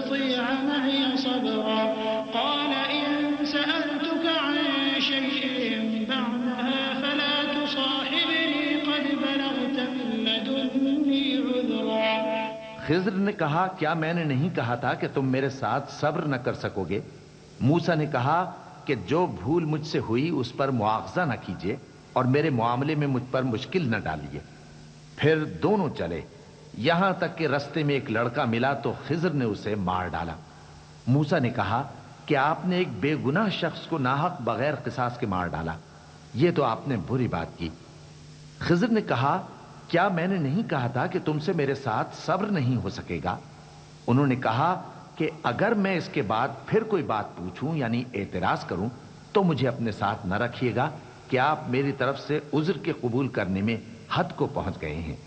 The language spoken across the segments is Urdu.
تستطيع معي صبرا قال إن سألتك عن شيء بعدها فلا تصاحبني قد بلغت من لدني عذرا۔ خضر نے کہا کیا میں نے نہیں کہا تھا کہ تم میرے ساتھ صبر نہ کر سکو گے؟ موسیٰ نے کہا کہ جو بھول مجھ سے ہوئی اس پر مواخذہ نہ کیجیے اور میرے معاملے میں مجھ پر مشکل نہ ڈالیے۔ پھر دونوں چلے، یہاں تک کہ رستے میں ایک لڑکا ملا تو خضر نے اسے مار ڈالا۔ موسیٰ نے کہا کہ آپ نے ایک بے گناہ شخص کو ناحق بغیر قصاص کے مار ڈالا، یہ تو آپ نے بری بات کی۔ خضر نے کہا کیا میں نے نہیں کہا تھا کہ تم سے میرے ساتھ صبر نہیں ہو سکے گا؟ انہوں نے کہا کہ اگر میں اس کے بعد پھر کوئی بات پوچھوں یعنی اعتراض کروں تو مجھے اپنے ساتھ نہ رکھیے گا کہ آپ میری طرف سے عذر کے قبول کرنے میں حد کو پہنچ گئے ہیں۔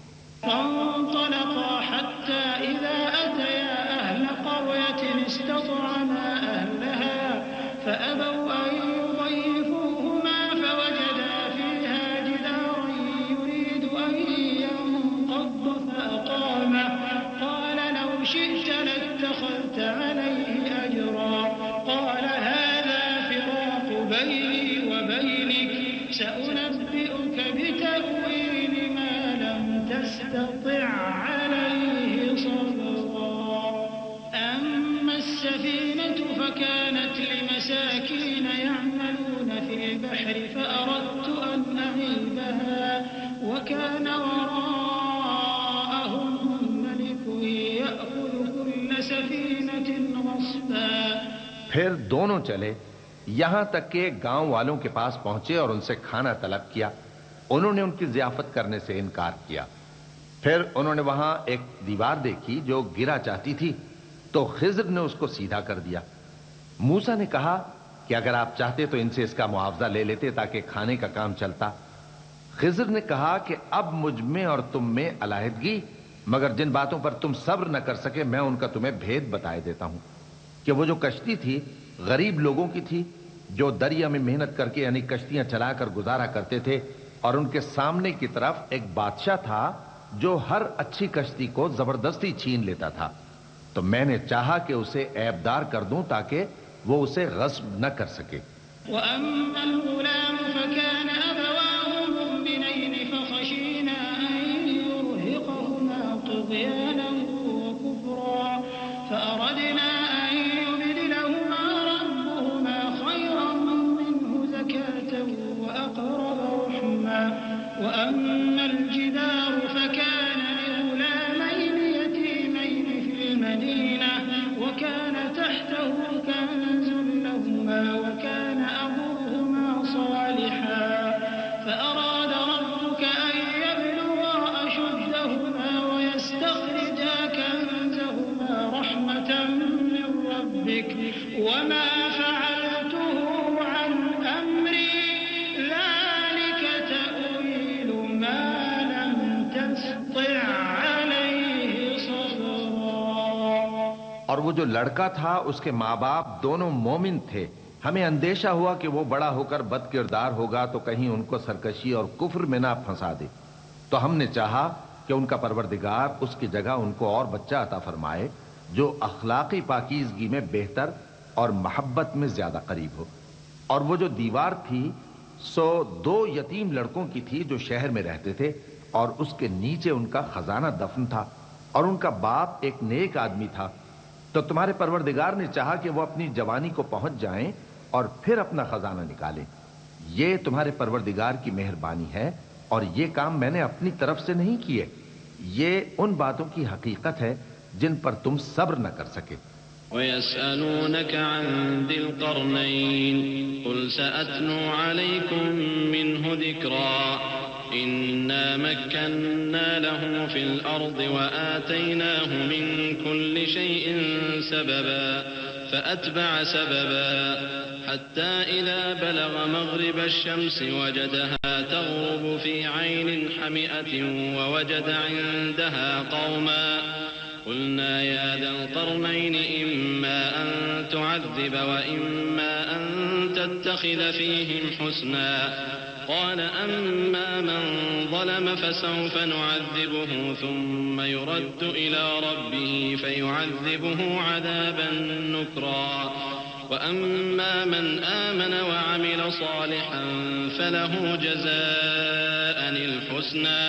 فانطلقا حتى إذا أتيا أهل قرية استطعما أهلها فأبوا أن يضيفوهما فوجدا فيها جدارا يريد أن ينقض فأقامه قال لو شئت لاتخذت عليه أجرا قال هذا فراق بيني وبينك سأنبئك بتأويل ما لم تستطع عليه صبرا أما السفينة فكانت لمساكين يعملون في البحر فأردت أن أعيبها وكان وراءهم ملك يأخذ كل سفينة غصبا۔ پھر دونوں چلے یہاں تک کہ گاؤں والوں کے پاس پہنچے اور ان سے کھانا طلب کیا۔ انہوں نے ان کی ضیافت کرنے سے انکار کیا۔ پھر انہوں نے وہاں ایک دیوار دیکھی جو گرا چاہتی تھی تو خضر نے اس کو سیدھا کر دیا۔ موسیٰ نے کہا کہ اگر آپ چاہتے تو ان سے اس کا معاوضہ لے لیتے تاکہ کھانے کا کام چلتا۔ خضر نے کہا کہ اب مجھ میں اور تم میں علیحدگی، مگر جن باتوں پر تم صبر نہ کر سکے میں ان کا تمہیں بھید بتائے دیتا ہوں کہ وہ جو کشتی تھی غریب لوگوں کی تھی جو دریا میں محنت کر کے یعنی کشتیاں چلا کر گزارا کرتے تھے، اور ان کے سامنے کی طرف ایک بادشاہ تھا جو ہر اچھی کشتی کو زبردستی چھین لیتا تھا، تو میں نے چاہا کہ اسے عیبدار کر دوں تاکہ وہ اسے غصب نہ کر سکے۔ وَأَمَّا الْغُلَامُ فَكَانَ أَبَوَاهُ مُؤْمِنَيْنِ فَخَشِينَا أَن يُرْهِقَهُمَا طُغْيَانًا وَكُفْرًا فَأَرَدْنَا أَن يُبْدِلَهُمَا رَبُّهُمَا خَيْرًا مِّنْهُ زَكَاةً وَأَقْرَبَ رُحْمًا وَأَمَّا الْجِدَارُ فَكَانَ لِغُلَامَيْنِ يَتِيمَيْنِ فِي الْمَدِينَةِ وَكَانَ تَحْتَهُ كَنزٌ لَّهُمَا وَكَانَ أَبُوهُمَا صَالِحًا فَأَرَادَ رَبُّكَ أَن يَبْلُغَا أَشُدَّهُمَا وَيَسْتَخْرِجَا كَنزَهُمَا رَحْمَةً مِّن رَّبِّكَ وَمَا فَعَلْتُهُ عَنْ أَمْرِي ذَلِكَ تَأْوِيلُ مَا لَمْ تَسْطِع عَلَيْهِ صَبْرًا۔ اور وہ جو لڑکا تھا اس کے ماں باپ دونوں مومن تھے، ہمیں اندیشہ ہوا کہ وہ بڑا ہو کر بد کردار ہوگا تو کہیں ان کو سرکشی اور کفر میں نہ پھنسا دے، تو ہم نے چاہا کہ ان کا پروردگار اس کی جگہ ان کو اور بچہ عطا فرمائے جو اخلاقی پاکیزگی میں بہتر اور محبت میں زیادہ قریب ہو۔ اور وہ جو دیوار تھی سو 2 یتیم لڑکوں کی تھی جو شہر میں رہتے تھے، اور اس کے نیچے ان کا خزانہ دفن تھا، اور ان کا باپ ایک نیک آدمی تھا، تو تمہارے پروردگار نے چاہا کہ وہ اپنی جوانی کو پہنچ جائیں اور پھر اپنا خزانہ نکالیں۔ یہ تمہارے پروردگار کی مہربانی ہے، اور یہ کام میں نے اپنی طرف سے نہیں کیے، یہ ان باتوں کی حقیقت ہے جن پر تم صبر نہ کر سکے۔ وَيَسْأَلُونَكَ عَن ذِي الْقَرْنَيْنِ قُلْ سَأَتْلُو عَلَيْكُم مِّنْهُ ذِكْرًا إِنَّا مَكَّنَّا لَهُ فِي الْأَرْضِ وَآتَيْنَاهُ مِن كُلِّ شَيْءٍ سَبَبًا فأتبع سببا حتى إذا بلغ مغرب الشمس وجدها تغرب في عين حمئة ووجد عندها قوما قلنا يا ذا القرنين إما أن تعذب وإما أن تتخذ فيهم حسنا قال أما من ظلم فسوف نعذبه ثم يرد إلى ربه فيعذبه عذابا نكرا وأما من آمن وعمل صالحا فله جزاء الحسنى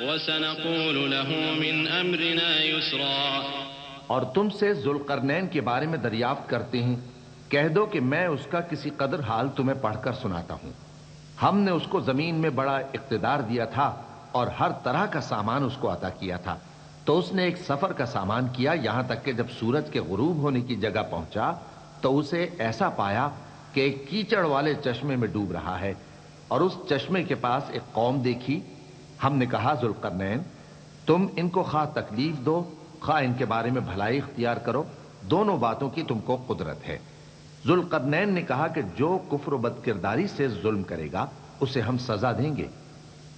وسنقول له من أمرنا يسرا. اور تم سے ذوالقرنین کے بارے میں دریافت کرتے ہیں، کہہ دو کہ میں اس کا کسی قدر حال تمہیں پڑھ کر سناتا ہوں. ہم نے اس کو زمین میں بڑا اقتدار دیا تھا اور ہر طرح کا سامان اس کو عطا کیا تھا. تو اس نے ایک سفر کا سامان کیا، یہاں تک کہ جب سورج کے غروب ہونے کی جگہ پہنچا تو اسے ایسا پایا کہ ایک کیچڑ والے چشمے میں ڈوب رہا ہے، اور اس چشمے کے پاس ایک قوم دیکھی. ہم نے کہا ذوالقرنین تم ان کو خواہ تکلیف دو خواہ ان کے بارے میں بھلائی اختیار کرو، دونوں باتوں کی تم کو قدرت ہے. ذوالقرنین نے کہا کہ جو کفر و بد کرداری سے ظلم کرے گا اسے ہم سزا دیں گے،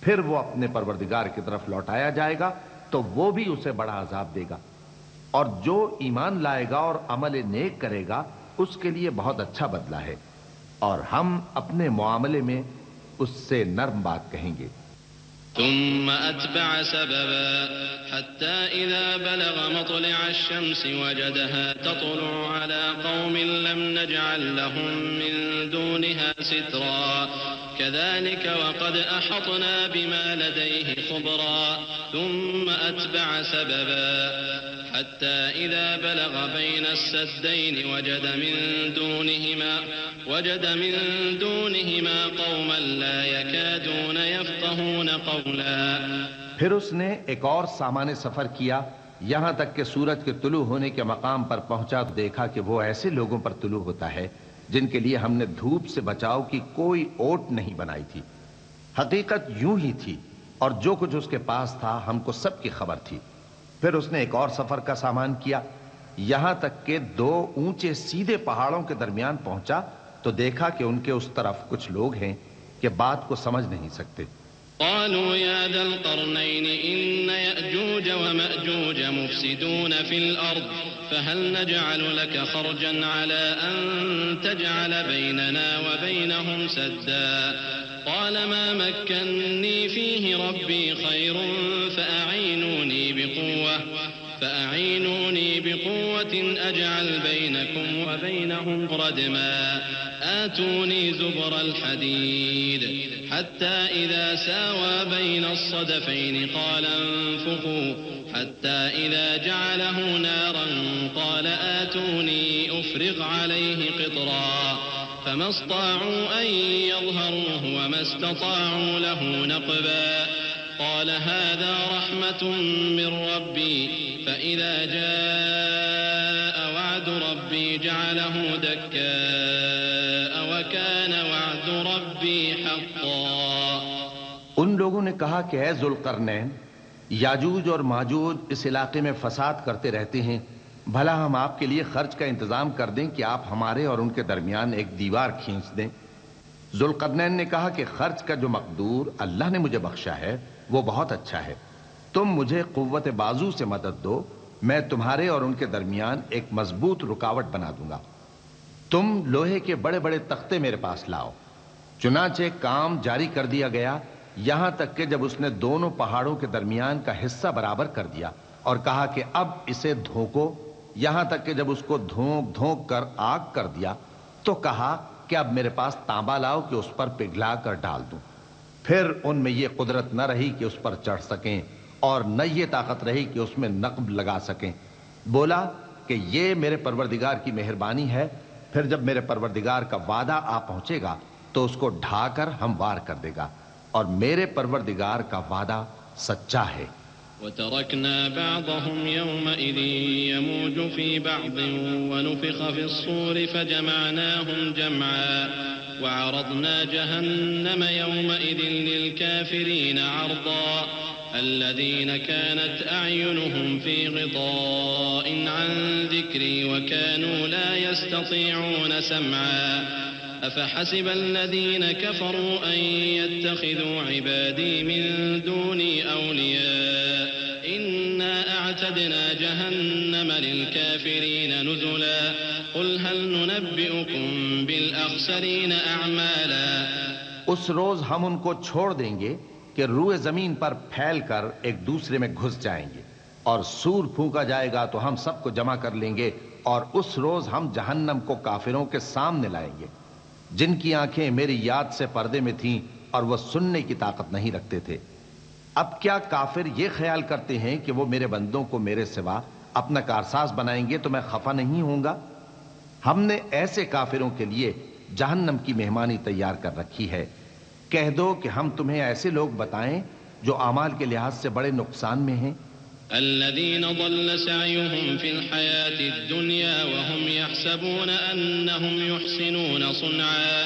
پھر وہ اپنے پروردگار کی طرف لوٹایا جائے گا تو وہ بھی اسے بڑا عذاب دے گا، اور جو ایمان لائے گا اور عمل نیک کرے گا اس کے لیے بہت اچھا بدلہ ہے، اور ہم اپنے معاملے میں اس سے نرم بات کہیں گے. ثم أتبع سببا حتى إذا بلغ مطلع الشمس وجدها تطلع على قوم لم نجعل لهم من دونها سترا كذلك وقد أحطنا بما لديه خبرا ثم أتبع سببا حتى إذا بلغ بين السدين وجد من دونهما قوما لا يكادون يفقهون قولا. پھر اس نے ایک اور سامان سفر کیا، یہاں تک کہ سورج کے طلوع ہونے کے مقام پر پہنچا تو دیکھا کہ وہ ایسے لوگوں پر طلوع ہوتا ہے جن کے لیے ہم نے دھوپ سے بچاؤ کی کوئی اوٹ نہیں بنائی تھی. حقیقت یوں ہی تھی، اور جو کچھ اس کے پاس تھا ہم کو سب کی خبر تھی. پھر اس نے ایک اور سفر کا سامان کیا، یہاں تک کہ دو اونچے سیدھے پہاڑوں کے درمیان پہنچا تو دیکھا کہ ان کے اس طرف کچھ لوگ ہیں کہ بات کو سمجھ نہیں سکتے. قالوا يا ذا القرنين إن يأجوج ومأجوج مفسدون في الأرض فهل نجعل لك خرجا على أن تجعل بيننا وبينهم سدا قال ما مكنني فيه ربي خير فأعينوني بقوة أجعل بينكم وبينهم ردما آتوني زبر الحديد حتى إذا ساوى بين الصدفين قال انفخوا حتى إذا جعله نارا قال آتوني أفرغ عليه قطرا فما استطاعوا أن يظهروه وما استطاعوا له نقبا قال هذا رحمة من ربي فإذا جاء وعد ربي جعله دكاء وكان وعد ربي حقا. ان لوگوں نے کہا کہ اے ذوالقرنین، یاجوج اور ماجوج اس علاقے میں فساد کرتے رہتے ہیں، بھلا ہم آپ کے لیے خرچ کا انتظام کر دیں کہ آپ ہمارے اور ان کے درمیان ایک دیوار کھینچ دیں. ذوالقرنین نے کہا کہ خرچ کا جو مقدور اللہ نے مجھے بخشا ہے وہ بہت اچھا ہے. تم مجھے قوت بازو سے مدد دو، میں تمہارے اور ان کے درمیان ایک مضبوط رکاوٹ بنا دوں گا. تم لوہے کے بڑے بڑے تختے میرے پاس لاؤ. چنانچہ کام جاری کر دیا گیا، یہاں تک کہ جب اس نے دونوں پہاڑوں کے درمیان کا حصہ برابر کر دیا اور کہا کہ اب اسے دھوکو، یہاں تک کہ جب اس کو دھونک دھونک کر آگ کر دیا تو کہا کہ اب میرے پاس تانبا لاؤ کہ اس پر پگھلا کر ڈال دوں. پھر ان میں یہ قدرت نہ رہی کہ اس پر چڑھ سکیں اور نہ یہ طاقت رہی کہ اس میں نقب لگا سکیں. بولا کہ یہ میرے پروردگار کی مہربانی ہے، پھر جب میرے پروردگار کا وعدہ آ پہنچے گا تو اس کو ڈھا کر ہموار کر دے گا، اور میرے پروردگار کا وعدہ سچا ہے. وتركنا بعضهم يومئذ يموج في بعض ونفخ في الصور فجمعناهم جمعا وعرضنا جهنم يومئذ للكافرين عرضا الذين كانت أعينهم في غطاء عن ذكري وكانوا لا يستطيعون سمعا أفحسب الذين كفروا أن يتخذوا عبادي من دوني أولياء إنا أعتدنا جهنم للكافرين نزلا قل هل ننبئكم بالأخسرين أعمالا. اس روز ہم ان کو چھوڑ دیں گے کہ روئے زمین پر پھیل کر ایک دوسرے میں گھس جائیں گے، اور سور پھونکا جائے گا تو ہم سب کو جمع کر لیں گے، اور اس روز ہم جہنم کو کافروں کے سامنے لائیں گے جن کی آنکھیں میری یاد سے پردے میں تھیں اور وہ سننے کی طاقت نہیں رکھتے تھے۔ اب کیا کافر یہ خیال کرتے ہیں کہ وہ میرے بندوں کو میرے سوا اپنا کارساز بنائیں گے تو میں خفا نہیں ہوں گا؟ ہم نے ایسے کافروں کے لیے جہنم کی مہمانی تیار کر رکھی ہے۔ کہہ دو کہ ہم تمہیں ایسے لوگ بتائیں جو اعمال کے لحاظ سے بڑے نقصان میں ہیں۔ الذين ضل سعيهم في الحياة الدنيا وهم يحسبون أنهم يحسنون صنعا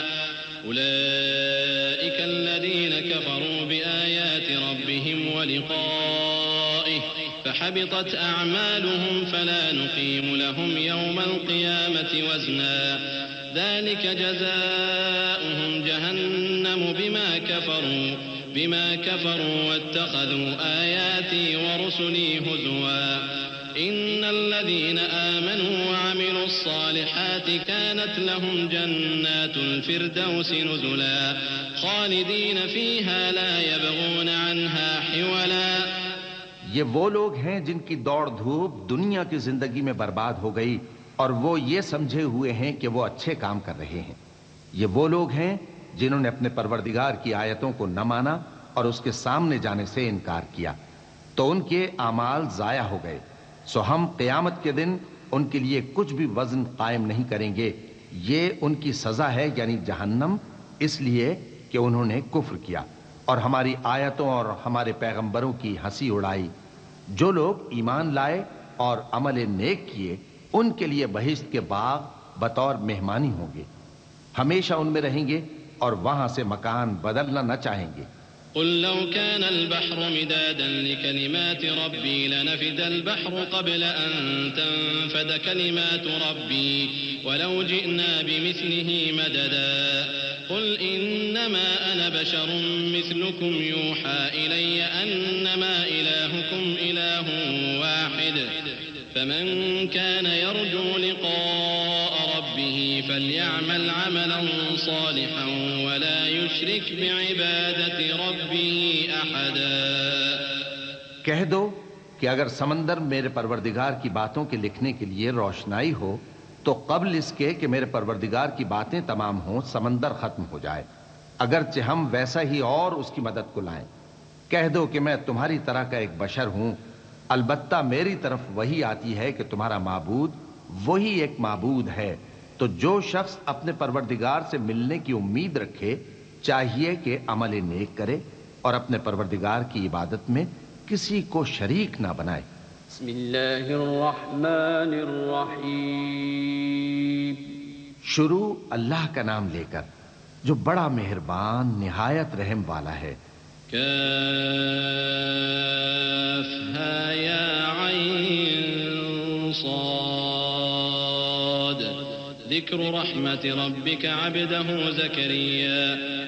أولئك الذين كفروا بآيات ربهم ولقائه فحبطت أعمالهم فلا نقيم لهم يوم القيامة وزنا ذلك جزاؤهم جهنم بما كفروا واتخذوا آياتي ورسلي هزوا إن الذين آمنوا وعملوا الصالحات كانت لهم جنات الفردوس نزلا خالدين فيها لا يبغون عنها حولا۔ یہ وہ لوگ ہیں جن کی دوڑ دھوپ دنیا کی زندگی میں برباد ہو گئی اور وہ یہ سمجھے ہوئے ہیں کہ وہ اچھے کام کر رہے ہیں۔ یہ وہ لوگ ہیں جنہوں نے اپنے پروردگار کی آیتوں کو نہ مانا اور اس کے سامنے جانے سے انکار کیا، تو ان کے اعمال ضائع ہو گئے، سو ہم قیامت کے دن ان کے لیے کچھ بھی وزن قائم نہیں کریں گے۔ یہ ان کی سزا ہے، یعنی جہنم، اس لیے کہ انہوں نے کفر کیا اور ہماری آیتوں اور ہمارے پیغمبروں کی ہنسی اڑائی۔ جو لوگ ایمان لائے اور عمل نیک کیے ان کے لیے بہشت کے باغ بطور مہمانی ہوں گے، ہمیشہ ان میں رہیں گے اور وہاں سے مکان بدلنا نہ چاہیں گے۔ قل لو كان البحر مدادا لكلمات ربي لنفد البحر قبل أن تنفد كلمات ربي ولو جئنا بمثله مددا قل إنما أنا بشر مثلكم يوحى إلي أنما إلهكم إله واحد فمن كان يرجو لقاء ربه فليعمل عملا صالحا ولا يشرك بعبادة ربه أحدا۔ کہہ دو کہ اگر سمندر میرے پروردگار کی باتوں کے لکھنے کے لیے روشنائی ہو تو قبل اس کے کہ میرے پروردگار کی باتیں تمام ہوں سمندر ختم ہو جائے، اگرچہ ہم ویسا ہی اور اس کی مدد کو لائیں۔ کہہ دو کہ میں تمہاری طرح کا ایک بشر ہوں، البتہ میری طرف وہی آتی ہے کہ تمہارا معبود وہی ایک معبود ہے، تو جو شخص اپنے پروردگار سے ملنے کی امید رکھے چاہیے کہ عمل نیک کرے اور اپنے پروردگار کی عبادت میں کسی کو شریک نہ بنائے۔ بسم اللہ الرحمن الرحیم۔ شروع اللہ کا نام لے کر جو بڑا مہربان نہایت رحم والا ہے۔ كافها يا عين صاد ذكر رحمة ربك عبده زكريا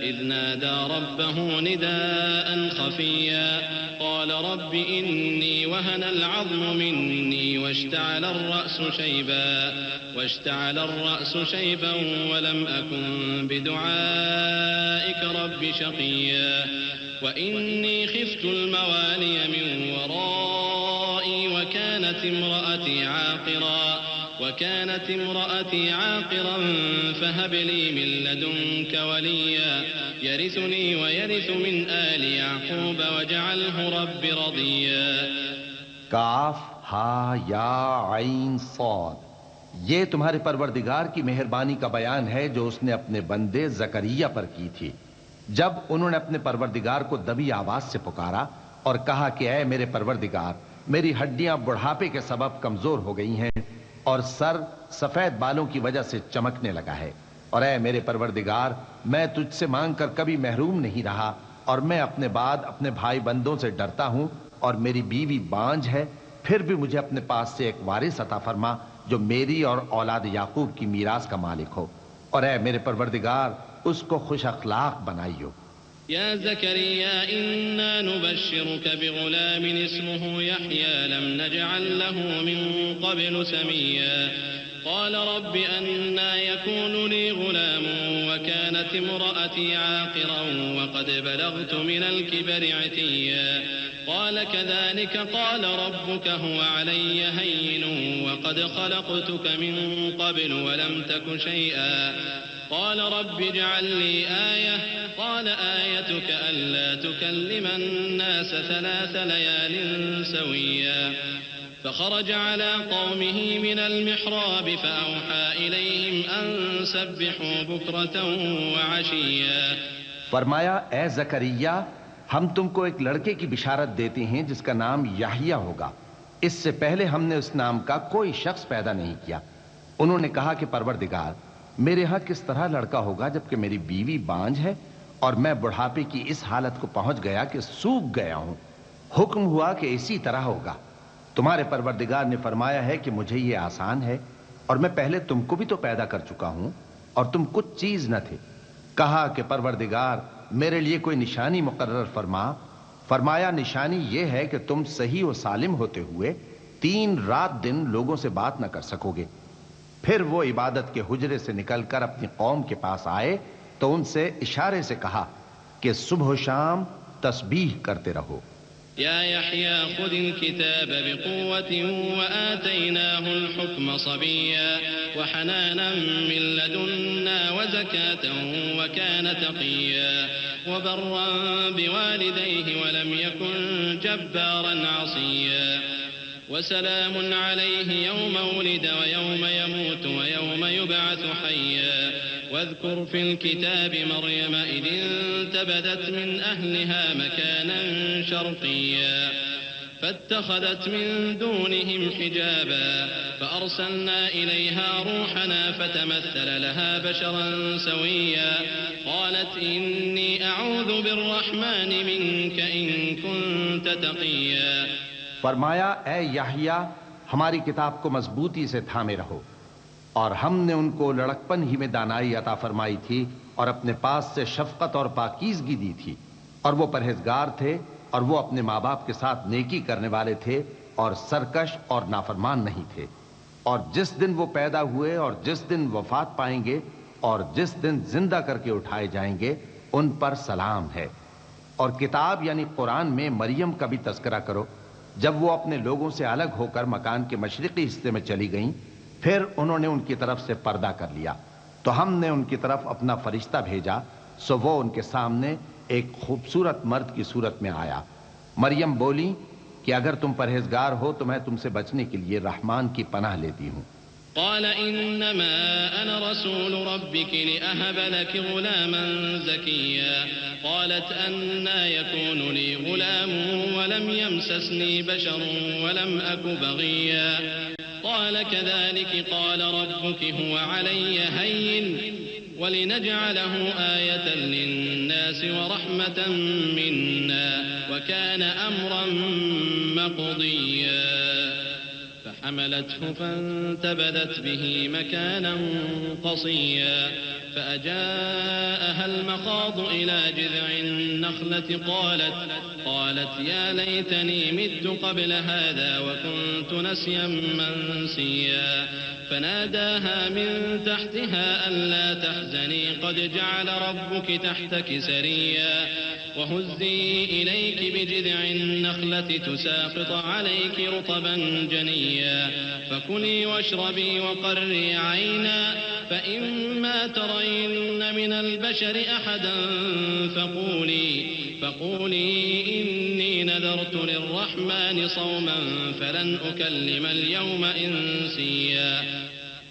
إذ نادى ربه نداء خفيا قال رب إني وهن العظم مني واشتعل الرأس شيبا ولم أكن بدعائك رب شقيا وإني خفت الموالي من ورائي وكانت امرأتي عاقرا فهب لي من لدنك وليا يرثني ويرث من آل يعقوب واجعله رب رضيا۔ کاف ہا یا عین صاد، یہ تمہارے پروردگار کی مہربانی کا بیان ہے جو اس نے اپنے بندے زکریا پر کی تھی جب انہوں نے اپنے پروردگار کو دبی آواز سے پکارا اور کہا کہ اے میرے پروردگار، میری ہڈیاں بڑھاپے کے سبب کمزور ہو گئی ہیں اور سر سفید بالوں کی وجہ سے چمکنے لگا ہے، اور اے میرے پروردگار، میں تجھ سے مانگ کر کبھی محروم نہیں رہا اور میں اپنے بعد اپنے بھائی بندوں سے ڈرتا ہوں اور میری بیوی بانجھ ہے، پھر بھی مجھے اپنے پاس سے ایک وارث عطا فرما جو میری اور اولاد یعقوب کی میراث کا مالک ہو، اور اے میرے پروردگار اس کو خوش اخلاق بنائیو۔ يا زكريا إنا نبشرك بغلام اسمه يحيى لم نجعل له من قبل سميا قال رب أنى يكون لي غلام وكانت امرأتي عاقرا وقد بلغت من الكبر عتيا قال كذلك قال ربك هو علي هين وقد خلقتك من قبل ولم تك شيئا قال رب اجعل لي آية قال آيتك ألا تكلم الناس 3 ليال سويا فخرج على قومه من المحراب فأوحى إليهم أن سبحوا بكرة وعشيا فرمایا اے زکریا ہم تم کو ایک لڑکے کی بشارت دیتے ہیں جس کا نام یحییٰ ہوگا. اس سے پہلے ہم نے اس نام کا کوئی شخص پیدا نہیں کیا. انہوں نے کہا کہ پروردگار میرے ہاں کس طرح لڑکا ہوگا جبکہ میری بیوی بانجھ ہے اور میں بڑھاپے کی اس حالت کو پہنچ گیا کہ سوکھ گیا ہوں. حکم ہوا کہ اسی طرح ہوگا. تمہارے پروردگار نے فرمایا ہے کہ مجھے یہ آسان ہے اور میں پہلے تم کو بھی تو پیدا کر چکا ہوں اور تم کچھ چیز نہ تھے. کہا کہ پروردگار میرے لیے کوئی نشانی مقرر فرما. فرمایا نشانی یہ ہے کہ تم صحیح و سالم ہوتے ہوئے 3 رات دن لوگوں سے بات نہ کر سکو گے. پھر وہ عبادت کے حجرے سے نکل کر اپنی قوم کے پاس آئے تو ان سے اشارے سے کہا کہ صبح و شام تسبیح کرتے رہو. يا يحيى خذ الكتاب بقوة وآتيناه الحكم صبيا وحنانا من لدنا وزكاة وكان تقيا وبرا بوالديه ولم يكن جبارا عصيا وسلام عليه يوم ولد ويوم يموت ويوم يبعث حيا واذكر في الكتاب مريم إذ انتبذت من أهلها مكانا شرقيا فاتخذت من دونهم حجابا فأرسلنا إليها روحنا فتمثل لها بشرا سويا قالت إني أعوذ بالرحمن منك إن كنت تقيا. فرمایا اے یحییٰ ہماری کتاب کو مضبوطی سے تھامے رہو. اور ہم نے ان کو لڑکپن ہی میں دانائی عطا فرمائی تھی اور اپنے پاس سے شفقت اور پاکیزگی دی تھی اور وہ پرہیزگار تھے اور وہ اپنے ماں باپ کے ساتھ نیکی کرنے والے تھے اور سرکش اور نافرمان نہیں تھے. اور جس دن وہ پیدا ہوئے اور جس دن وفات پائیں گے اور جس دن زندہ کر کے اٹھائے جائیں گے ان پر سلام ہے. اور کتاب یعنی قرآن میں مریم کا بھی تذکرہ کرو. جب وہ اپنے لوگوں سے الگ ہو کر مکان کے مشرقی حصے میں چلی گئیں پھر انہوں نے ان کی طرف سے پردہ کر لیا تو ہم نے ان کی طرف اپنا فرشتہ بھیجا سو وہ ان کے سامنے ایک خوبصورت مرد کی صورت میں آیا. مریم بولی کہ اگر تم پرہیزگار ہو تو میں تم سے بچنے کے لیے رحمان کی پناہ لیتی ہوں. قال إنما أنا رسول ربك لأهب لك غلاما زكيا قالت أنى يكون لي غلام ولم يمسسني بشر ولم أك بغيا قال كذلك قال ربك هو علي هين ولنجعله آية للناس ورحمة منا وكان أمرا مقضيا فحملته فانتبذت به مكانا قصيا فأجاءها المخاض إلى جذع النخلة قالت يا ليتني مت قبل هذا وكنت نسيا منسيا فناداها من تحتها ألا تحزني قد جعل ربك تحتك سريا وهزي إليك بجذع النخلة تساقط عليك رطبا جنيا فكلي واشربي وقري عينا فإما ترين من البشر أحدا فقولي إني نذرت للرحمن صوما فلن أكلم اليوم إنسيا.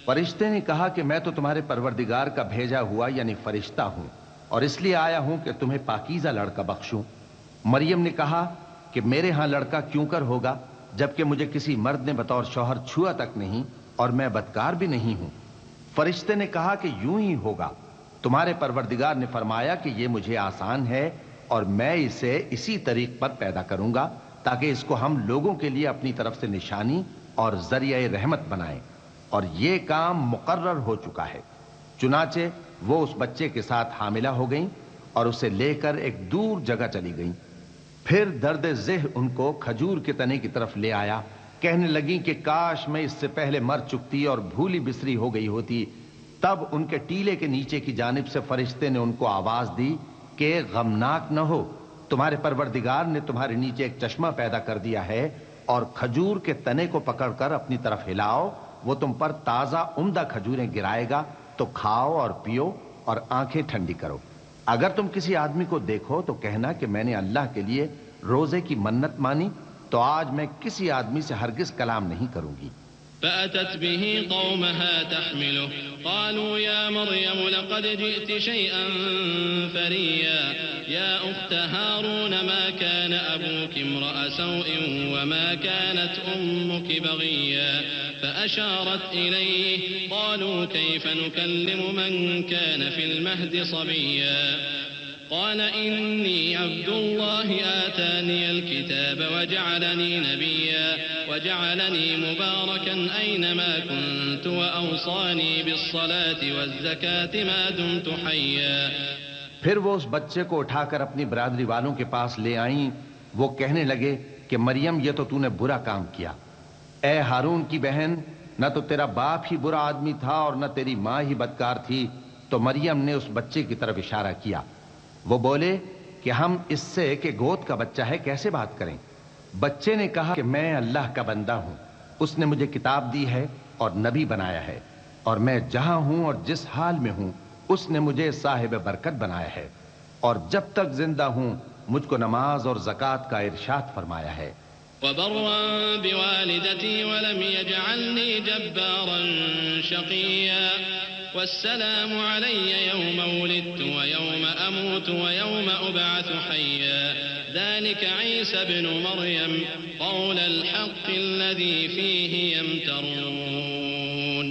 فرشتے نے کہا کہ میں تو تمہارے پروردگار کا بھیجا ہوا یعنی فرشتہ ہوں اور اس لیے آیا ہوں کہ تمہیں پاکیزہ لڑکا بخشوں. مریم نے کہا کہ میرے ہاں لڑکا کیوں کر ہوگا جبکہ مجھے کسی مرد نے بطور شوہر چھوا تک نہیں اور میں بدکار بھی نہیں ہوں. فرشتے نے کہا کہ یوں ہی ہوگا. تمہارے پروردگار نے فرمایا کہ یہ مجھے آسان ہے اور میں اسے اسی طریق پر پیدا کروں گا تاکہ اس کو ہم لوگوں کے لیے اپنی طرف سے نشانی اور ذریعہ رحمت بنائیں. اور یہ کام مقرر ہو چکا ہے. چنانچہ وہ اس بچے کے ساتھ حاملہ ہو گئیں اور اسے لے کر ایک دور جگہ چلی گئیں. پھر درد ذہ ان کو کھجور کے تنے کی طرف لے آیا کہنے لگیں کہ کاش میں اس سے پہلے مر چکتی اور بھولی بسری ہو گئی ہوتی۔ تب ان کے ٹیلے کے نیچے کی جانب سے فرشتے نے ان کو آواز دی کہ غمناک نہ ہو، تمہارے پروردگار نے تمہارے نیچے ایک چشمہ پیدا کر دیا ہے، اور کھجور کے تنے کو پکڑ کر اپنی طرف ہلاؤ، وہ تم پر تازہ عمدہ کھجوریں گرائے گا، تو کھاؤ اور پیو اور آنکھیں ٹھنڈی کرو۔ اگر تم کسی آدمی کو دیکھو تو کہنا کہ میں نے اللہ کے لیے روزے کی منت مانی، تو آج میں کسی آدمی سے ہرگز کلام نہیں کروں گی۔ فأتت به قومها تحمله قالوا يا مريم لقد جئت شيئا فريا يا أخت هارون ما كان أبوك امرأ سوء وما كانت أمك بغيا فأشارت إليه قالوا كيف نكلم من كان في المهد صبيا قال إني عبد الله آتاني الكتاب وجعلني نبيا وجعلني مباركا أينما كنت وأوصاني بالصلاة والزكاة ما دمت حيا۔ پھر وہ اس بچے کو اٹھا کر اپنی برادری والوں کے پاس لے آئیں۔ وہ کہنے لگے کہ مریم یہ تو نے برا کام کیا۔ اے ہارون کی بہن، نہ تو تیرا باپ ہی برا آدمی تھا اور نہ تیری ماں ہی بدکار تھی۔ تو مریم نے اس بچے کی طرف اشارہ کیا۔ وہ بولے کہ ہم اس سے کہ گود کا بچہ ہے کیسے بات کریں؟ بچے نے کہا کہ میں اللہ کا بندہ ہوں، اس نے مجھے کتاب دی ہے اور نبی بنایا ہے، اور میں جہاں ہوں اور جس حال میں ہوں اس نے مجھے صاحب برکت بنایا ہے، اور جب تک زندہ ہوں مجھ کو نماز اور زکوٰۃ کا ارشاد فرمایا ہے۔ وبرا بوالدتي ولم يجعلني جبارا شقيا والسلام علي يوم ولدت ويوم أموت ويوم أبعث حيا ذلك عيسى ابن مريم قول الحق الذي فيه يمترون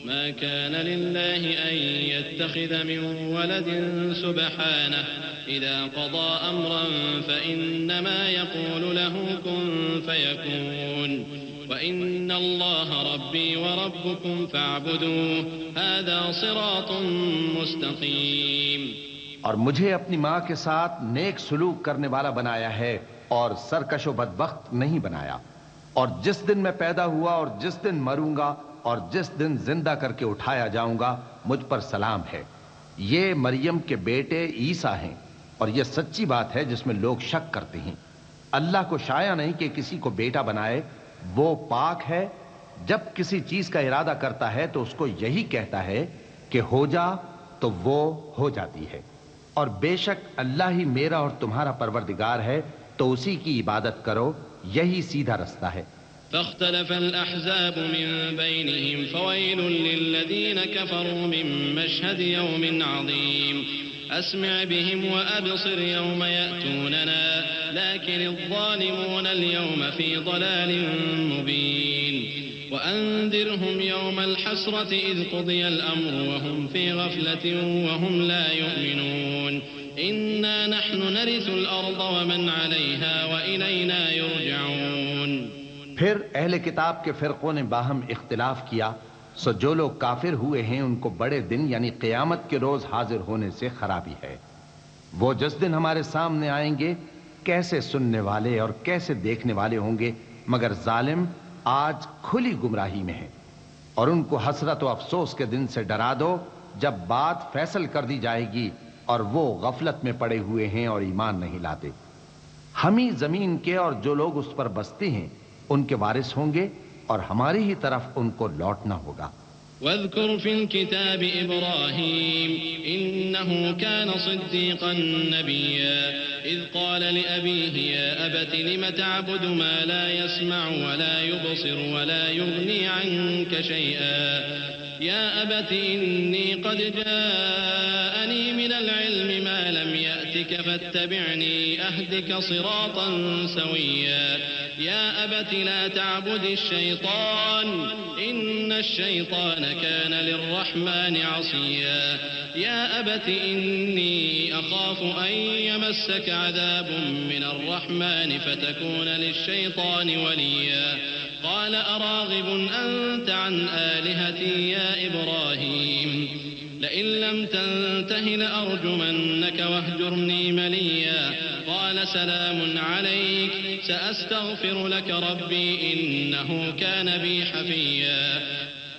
ما كان لله أن يتخذ من ولد سبحانه إذا قضى أمرا فإنما يقول له كن فيكون وإن الله ربي وربكم فاعبدوه هذا صراط مستقيم۔ اور مجھے اپنی ماں کے ساتھ نیک سلوک کرنے والا بنایا ہے اور سرکش و بدبخت نہیں بنایا، اور جس دن میں پیدا ہوا اور جس دن مروں گا اور جس دن زندہ کر کے اٹھایا جاؤں گا مجھ پر سلام ہے۔ یہ مریم کے بیٹے عیسیٰ ہیں، اور یہ سچی بات ہے جس میں لوگ شک کرتے ہیں۔ اللہ کو شایع نہیں کہ کسی کو بیٹا بنائے، وہ پاک ہے۔ جب کسی چیز کا ارادہ کرتا ہے تو اس کو یہی کہتا ہے کہ ہو جا، تو وہ ہو جاتی ہے۔ اور بے شک اللہ ہی میرا اور تمہارا پروردگار ہے، تو اسی کی عبادت کرو، یہی سیدھا رستہ ہے۔ فاختلف الأحزاب من بينهم فويل للذين كفروا من مشهد يوم عظيم أسمع بهم وأبصر يوم يأتوننا لكن الظالمون اليوم في ضلال مبين وأنذرهم يوم الحسرة إذ قضي الأمر وهم في غفلة وهم لا يؤمنون إنا نحن نرث الأرض ومن عليها وإلينا يرجعون۔ پھر اہل کتاب کے فرقوں نے باہم اختلاف کیا، سو جو لوگ کافر ہوئے ہیں ان کو بڑے دن یعنی قیامت کے روز حاضر ہونے سے خرابی ہے۔ وہ جس دن ہمارے سامنے آئیں گے کیسے سننے والے اور کیسے دیکھنے والے ہوں گے، مگر ظالم آج کھلی گمراہی میں ہیں۔ اور ان کو حسرت و افسوس کے دن سے ڈرا دو جب بات فیصل کر دی جائے گی اور وہ غفلت میں پڑے ہوئے ہیں اور ایمان نہیں لاتے۔ ہم ہی زمین کے اور جو لوگ اس پر بستے ہیں ان کے وارث ہوں گے، اور ہماری ہی طرف ان کو لوٹنا ہوگا۔ واذكر في الكتاب إبراهيم إنه كان صديقا نبيا إذ قال لأبيه يا أبت لم تعبد ما لا يسمع ولا يبصر ولا يغني عنك شيئا يا أبت إني قد جاءني من العلم ما لم يأتك فاتبعني أهدك صراطا سويا يا أبت لا تعبد الشيطان إن الشيطان كان للرحمن عصيا يا أبت إني أخاف أن يمسك عذاب من الرحمن فتكون للشيطان وليا قال أراغب أنت عن آلهتي يا إبراهيم لئن لم تنته لأرجمنك واهجرني مليا قال سلام عليك سأستغفر لك ربي إنه كان بي حفيا.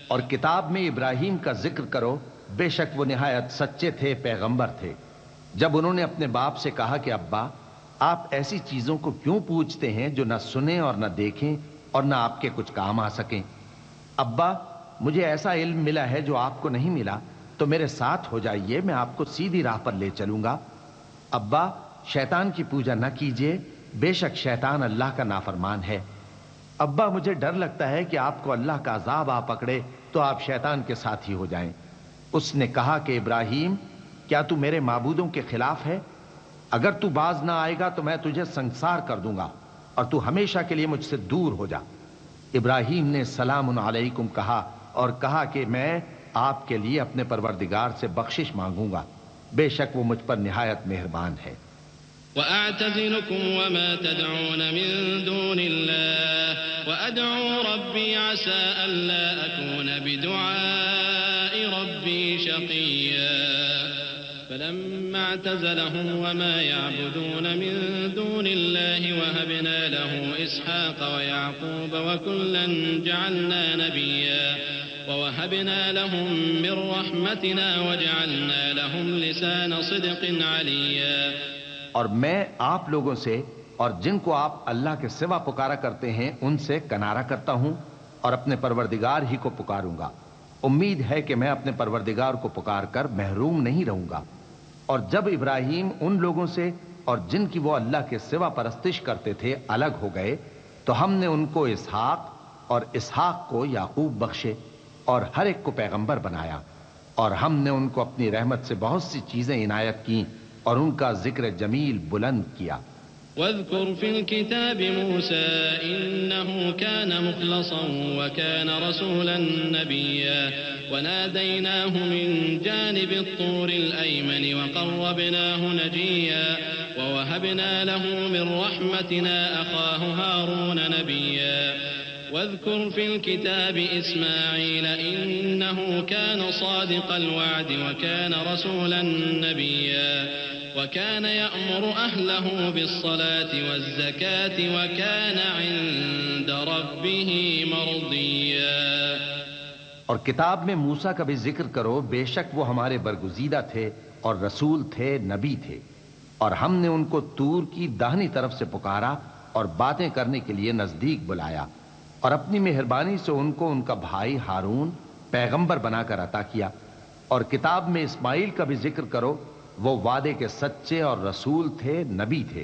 اور کتاب میں ابراہیم کا ذکر کرو، بے شک وہ نہایت سچے تھے، پیغمبر تھے. جب انہوں نے اپنے باپ سے کہا کہ ابا آپ ایسی چیزوں کو کیوں پوچھتے ہیں جو نہ سنیں اور نہ دیکھیں اور نہ آپ کے کچھ کام آ سکیں؟ ابا مجھے ایسا علم ملا ہے جو آپ کو نہیں ملا، تو میرے ساتھ ہو جائیے، میں آپ کو سیدھی راہ پر لے چلوں گا. ابا شیطان کی پوجا نہ کیجیے، بے شک شیطان اللہ کا نافرمان ہے. ابا مجھے ڈر لگتا ہے کہ آپ کو اللہ کا عذاب آ پکڑے تو آپ شیطان کے ساتھی ہو جائیں. اس نے کہا کہ ابراہیم کیا تو میرے معبودوں کے خلاف ہے؟ اگر تو باز نہ آئے گا تو میں تجھے سنسار کر دوں گا اور تو ہمیشہ کے لیے مجھ سے دور ہو جا. ابراہیم نے سلام علیکم کہا اور کہا کہ میں آپ کے لیے اپنے پروردگار سے بخشش مانگوں گا، بے شک وہ مجھ پر نہایت مہربان ہے. وأعتزلكم وما تدعون من دون الله وأدعو ربي عسى ألا أكون بدعاء ربي شقيا. فلما اعتزلهم وما يعبدون من دون الله وهبنا له إسحاق ويعقوب وكلا جعلنا نبيا ووهبنا لهم من رحمتنا وجعلنا لهم لسان صدق عليا. اور میں آپ لوگوں سے اور جن کو آپ اللہ کے سوا پکارا کرتے ہیں ان سے کنارہ کرتا ہوں اور اپنے پروردگار ہی کو پکاروں گا. امید ہے کہ میں اپنے پروردگار کو پکار کر محروم نہیں رہوں گا. اور جب ابراہیم ان لوگوں سے اور جن کی وہ اللہ کے سوا پرستش کرتے تھے الگ ہو گئے تو ہم نے ان کو اسحاق اور اسحاق کو یعقوب بخشے اور ہر ایک کو پیغمبر بنایا. اور ہم نے ان کو اپنی رحمت سے بہت سی چیزیں عنایت کیں اور ان کا ذکر جمیل بلند کیا. واذكر في الكتاب موسى إنه كان مخلصا وكان رسولا نبيا وناديناه من جانب الطور الأيمن وقربناه نجيا ووهبنا له من رحمتنا أخاه هارون نبيا. واذكر في الكتاب إسماعيل إنه كان صادق الوعد وكان رسولا نبيا وكان يأمر أهله بالصلاة والزكاة وكان عند ربه مرضيا. اور کتاب میں موسیٰ کا بھی ذکر کرو، بے شک وہ ہمارے برگزیدہ تھے اور رسول تھے، نبی تھے. اور ہم نے ان کو طور کی داہنی طرف سے پکارا اور باتیں کرنے کے لیے نزدیک بلایا اور اپنی مہربانی سے ان کو ان کا بھائی ہارون پیغمبر بنا کر عطا کیا. اور کتاب میں اسماعیل کا بھی ذکر کرو، وہ وعدے کے سچے اور رسول تھے، نبی تھے.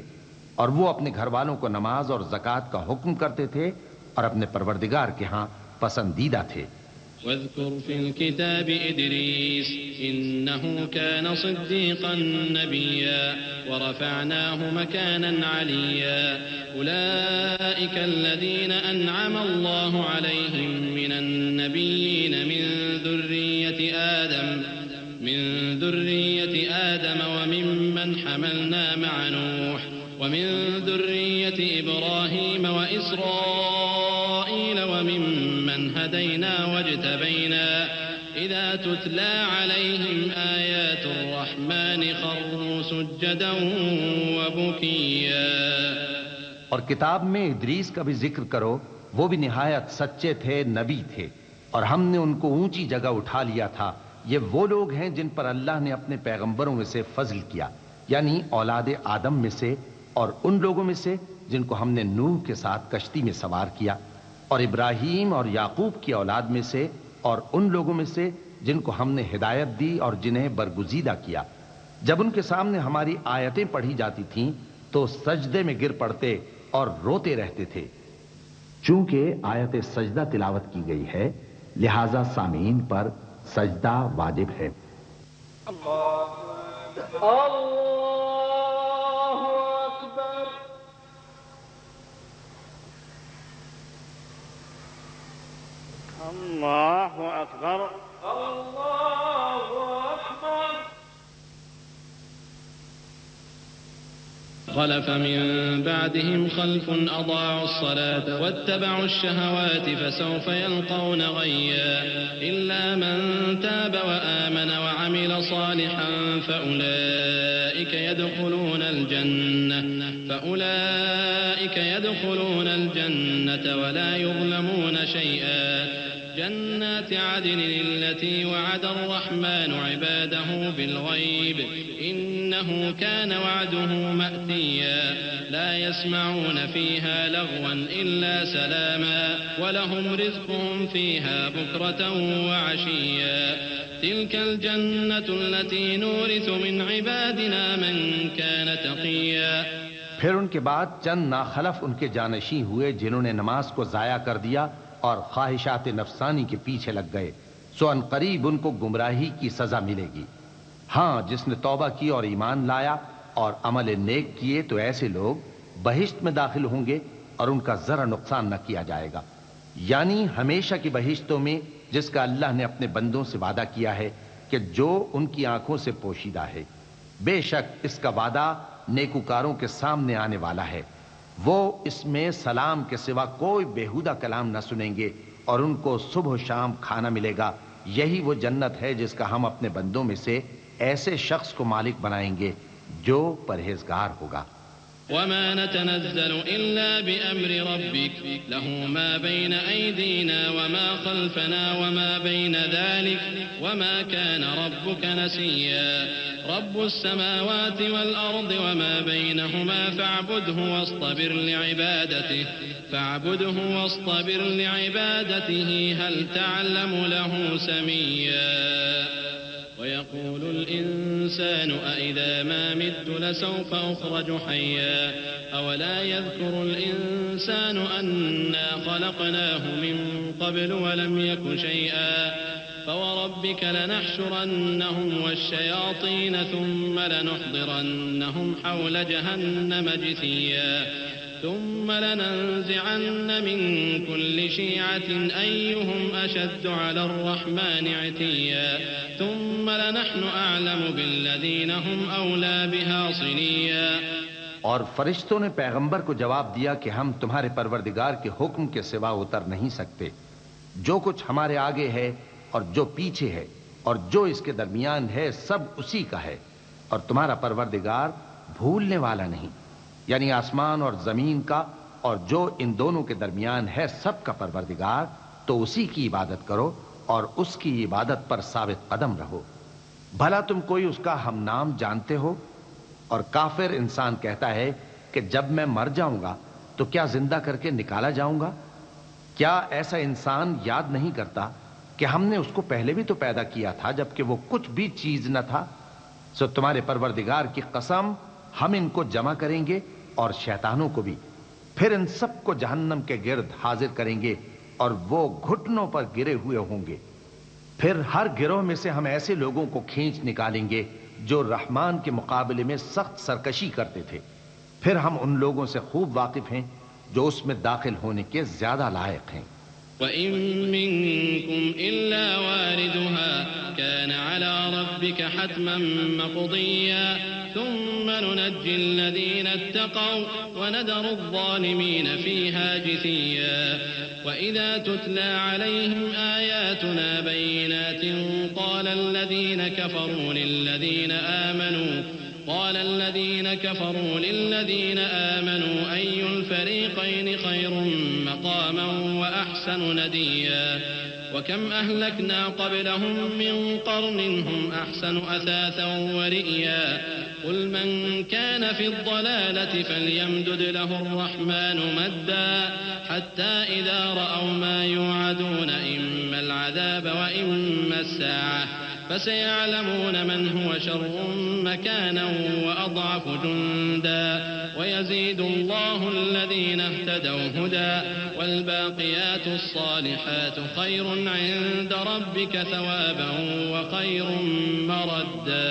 اور وہ اپنے گھر والوں کو نماز اور زکوٰۃ کا حکم کرتے تھے اور اپنے پروردگار کے ہاں پسندیدہ تھے. واذكر في الكتاب إدريس إنه كان صديقا نبيا ورفعناه مكانا عليا. أولئك الذين أنعم الله عليهم من النبيين من ذرية آدم وممن حملنا مع نوح ومن ذرية إبراهيم وإسرائيل وممن هدينا واجتبينا إذا تتلى عليهم آيات الرحمن خروا سجدا وبكيا. اور کتاب میں ادریس کا بھی ذکر کرو، وہ بھی نہایت سچے تھے، نبی تھے اور ہم نے ان کو اونچی جگہ اٹھا لیا تھا. یہ وہ لوگ ہیں جن پر اللہ نے اپنے پیغمبروں میں سے فضل کیا، یعنی اولاد آدم میں سے اور ان لوگوں میں سے جن کو ہم نے نوح کے ساتھ کشتی میں سوار کیا، اور ابراہیم اور یعقوب کی اولاد میں سے اور ان لوگوں میں سے جن کو ہم نے ہدایت دی اور جنہیں برگزیدہ کیا. جب ان کے سامنے ہماری آیتیں پڑھی جاتی تھیں تو سجدے میں گر پڑتے اور روتے رہتے تھے. چونکہ آیت سجدہ تلاوت کی گئی ہے لہذا سامعین پر سجدہ واجب ہے. اللہ اکبر. اللہ اکبر. اللہ اکبر. خلف من بعدهم خلف أضاعوا الصلاة واتبعوا الشهوات فسوف يلقون غيا إلا من تاب وآمن وعمل صالحا فأولئك يدخلون الجنة ولا يظلمون شيئا جنات عدن التي وعد الرحمن عباده بالغيب إنه كان وعده مأتيا لا يسمعون فيها لغوا إلا سلاما ولهم رزقهم فيها بكرة وعشيا تلك الجنة التي نورث من عبادنا من كان تقيا. پھر ان کے بعد چند ناخلف ان کے جانشین ہوئے جنہوں نے نماز کو ضائع کر دیا اور خواہشات نفسانی کے پیچھے لگ گئے، سو ان قریب ان کو گمراہی کی سزا ملے گی. ہاں، جس نے توبہ کی اور ایمان لایا اور عمل نیک کیے تو ایسے لوگ بہشت میں داخل ہوں گے اور ان کا ذرا نقصان نہ کیا جائے گا، یعنی ہمیشہ کی بہشتوں میں جس کا اللہ نے اپنے بندوں سے وعدہ کیا ہے کہ جو ان کی آنکھوں سے پوشیدہ ہے. بے شک اس کا وعدہ نیکوکاروں کے سامنے آنے والا ہے. وہ اس میں سلام کے سوا کوئی بیہودہ کلام نہ سنیں گے اور ان کو صبح و شام کھانا ملے گا. یہی وہ جنت ہے جس کا ہم اپنے بندوں میں سے ایسے شخص کو مالک بنائیں گے جو پرہیزگار ہوگا. وما نتنزل إلا بأمر ربك له ما بين أيدينا وما خلفنا وما بين ذلك وما كان ربك نسيا. رب السماوات والأرض وما بينهما فاعبده واصطبر لعبادته هل تعلم له سميا. ويقول الإنسان أإذا ما مت لسوف أخرج حيا. أولا يذكر الإنسان أنا خلقناه من قبل ولم يك شيئا. فوربك لنحشرنهم والشياطين ثم لنحضرنهم حول جهنم جثيا. ثم لننزعن من كل شيعة أيهم أشد على الرحمن عتيا. ثم لنحن أعلم بالذين هم أولى بها صليا. اور فرشتوں نے پیغمبر کو جواب دیا کہ ہم تمہارے پروردگار کے حکم کے سوا اتر نہیں سکتے. جو کچھ ہمارے آگے ہے اور جو پیچھے ہے اور جو اس کے درمیان ہے سب اسی کا ہے، اور تمہارا پروردگار بھولنے والا نہیں. یعنی آسمان اور زمین کا اور جو ان دونوں کے درمیان ہے سب کا پروردگار، تو اسی کی عبادت کرو اور اس کی عبادت پر ثابت قدم رہو. بھلا تم کوئی اس کا ہم نام جانتے ہو؟ اور کافر انسان کہتا ہے کہ جب میں مر جاؤں گا تو کیا زندہ کر کے نکالا جاؤں گا؟ کیا ایسا انسان یاد نہیں کرتا کہ ہم نے اس کو پہلے بھی تو پیدا کیا تھا جبکہ وہ کچھ بھی چیز نہ تھا؟ سو تمہارے پروردگار کی قسم ہم ان کو جمع کریں گے اور شیطانوں کو بھی، پھر ان سب کو جہنم کے گرد حاضر کریں گے اور وہ گھٹنوں پر گرے ہوئے ہوں گے. پھر ہر گروہ میں سے ہم ایسے لوگوں کو کھینچ نکالیں گے جو رحمان کے مقابلے میں سخت سرکشی کرتے تھے. پھر ہم ان لوگوں سے خوب واقف ہیں جو اس میں داخل ہونے کے زیادہ لائق ہیں. وَإِن مِّنكُمْ إِلَّا وَارِدُهَا كَانَ عَلَى رَبِّكَ حَتْمًا مَّقْضِيًّا ثُمَّ نُنَجِّي الَّذِينَ اتَّقَوْا وَنَذَرُ الظَّالِمِينَ فِيهَا جِثِيًّا. وَإِذَا تُتْلَىٰ عَلَيْهِمْ آيَاتُنَا بَيِّنَاتٍ قَالَ الَّذِينَ كفروا للذين آمنوا أي الفريقين خير مقاما وأحسن نديا. وكم أهلكنا قبلهم من قرن هم أحسن أثاثا ورئيا. قل من كان في الضلالة فليمدد له الرحمن مدا حتى إذا رأوا ما يوعدون إما العذاب وإما الساعة فسيعلمون من هو شر مكانا وأضعف جندا ويزيد الله الذين اهتدوا هدى والباقيات الصالحات خير عند ربك ثوابا وخير مردا.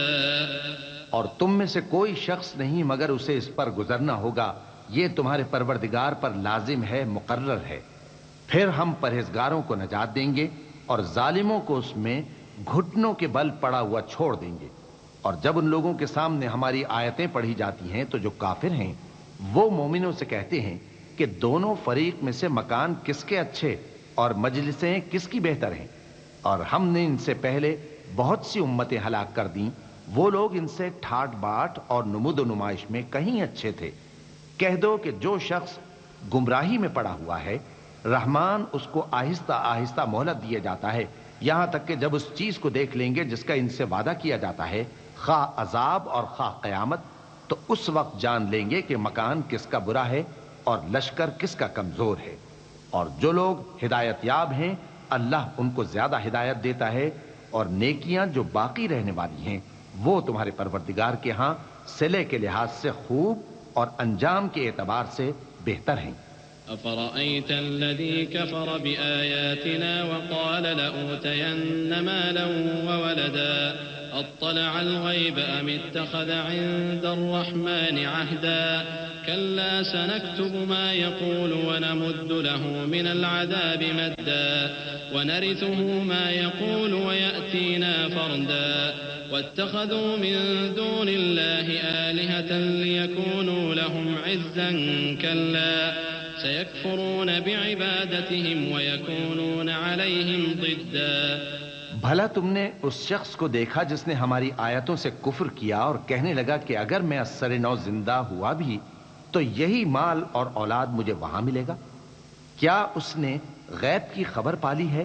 اور تم میں سے کوئی شخص نہیں مگر اسے اس پر گزرنا ہوگا، یہ تمہارے پروردگار پر لازم ہے، مقرر ہے. پھر ہم پرہیزگاروں کو نجات دیں گے اور ظالموں کو اس میں گھٹنوں کے بل پڑا ہوا چھوڑ دیں گے. اور جب ان لوگوں کے سامنے ہماری آیتیں پڑھی جاتی ہیں تو جو کافر ہیں وہ مومنوں سے کہتے ہیں کہ دونوں فریق میں سے مکان کس کے اچھے اور مجلسیں کس کی بہتر ہیں، اور ہم نے ان سے پہلے بہت سی امتیں ہلاک کر دیں، وہ لوگ ان سے ٹھاٹ باٹ اور نمود و نمائش میں کہیں اچھے تھے۔ کہہ دو کہ جو شخص گمراہی میں پڑا ہوا ہے، رحمان اس کو آہستہ آہستہ مہلت دیا جاتا ہے، یہاں تک کہ جب اس چیز کو دیکھ لیں گے جس کا ان سے وعدہ کیا جاتا ہے، خواہ عذاب اور خواہ قیامت، تو اس وقت جان لیں گے کہ مکان کس کا برا ہے اور لشکر کس کا کمزور ہے۔ اور جو لوگ ہدایت یاب ہیں اللہ ان کو زیادہ ہدایت دیتا ہے، اور نیکیاں جو باقی رہنے والی ہیں وہ تمہارے پروردگار کے ہاں صلے کے لحاظ سے خوب اور انجام کے اعتبار سے بہتر ہیں۔ أفرأيت الذي كفر بآياتنا وقال لأوتين مالا وولدا أطلع الغيب أم اتخذ عند الرحمن عهدا كلا سنكتب ما يقول ونمد له من العذاب مدا ونرثه ما يقول ويأتينا فردا واتخذوا من دون الله آلهة ليكونوا لهم عزا كلا سيكفرون بعبادتهم ويكونون عليهم ضدا۔ بھلا تم نے اس شخص کو دیکھا جس نے ہماری آیتوں سے کفر کیا اور کہنے لگا کہ اگر میں اثر نو زندہ ہوا بھی تو یہی مال اور اولاد مجھے وہاں ملے گا؟ کیا اس نے غیب کی خبر پالی ہے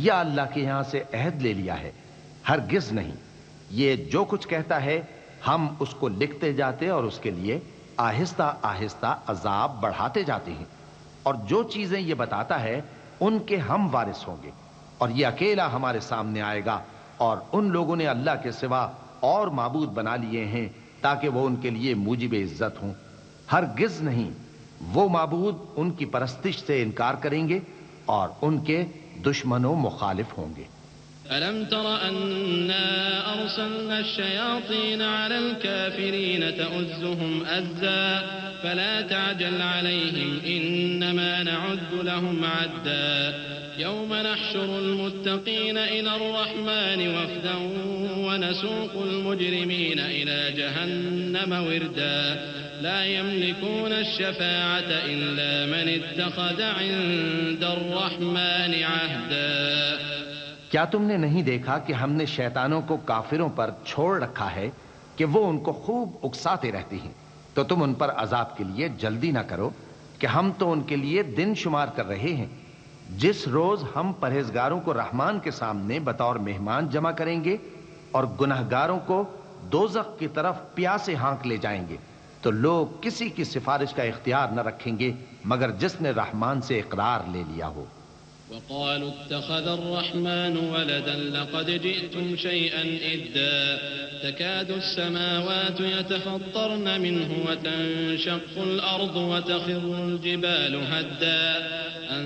یا اللہ کے یہاں سے عہد لے لیا ہے؟ ہرگز نہیں، یہ جو کچھ کہتا ہے ہم اس کو لکھتے جاتے اور اس کے لیے آہستہ آہستہ عذاب بڑھاتے جاتے ہیں، اور جو چیزیں یہ بتاتا ہے ان کے ہم وارث ہوں گے، اور یہ اکیلا ہمارے سامنے آئے گا، اور ان لوگوں نے اللہ کے سوا اور معبود بنا لیے ہیں تاکہ وہ ان کے لیے موجب عزت ہوں۔ ہرگز نہیں، وہ معبود ان کی پرستش سے انکار کریں گے اور ان کے دشمن و مخالف ہوں گے۔ ألم تر أنا أرسلنا الشياطين على الكافرين تؤزهم أزا فلا تعجل عليهم إنما نعد لهم عدا يوم نحشر المتقين إلى الرحمن وفدا ونسوق المجرمين إلى جهنم وردا لا يملكون الشفاعة إلا من اتخذ عند الرحمن عهدا۔ کیا تم نے نہیں دیکھا کہ ہم نے شیطانوں کو کافروں پر چھوڑ رکھا ہے کہ وہ ان کو خوب اکساتے رہتے ہیں، تو تم ان پر عذاب کے لیے جلدی نہ کرو کہ ہم تو ان کے لیے دن شمار کر رہے ہیں، جس روز ہم پرہیزگاروں کو رحمان کے سامنے بطور مہمان جمع کریں گے اور گنہگاروں کو دوزخ کی طرف پیاسے ہانک لے جائیں گے، تو لوگ کسی کی سفارش کا اختیار نہ رکھیں گے مگر جس نے رحمان سے اقرار لے لیا ہو۔ وقالوا اتخذ الرحمن ولدا لقد جئتم شيئا إدا تكاد السماوات يتفطرن منه وتنشق الأرض وتخر الجبال هدا أن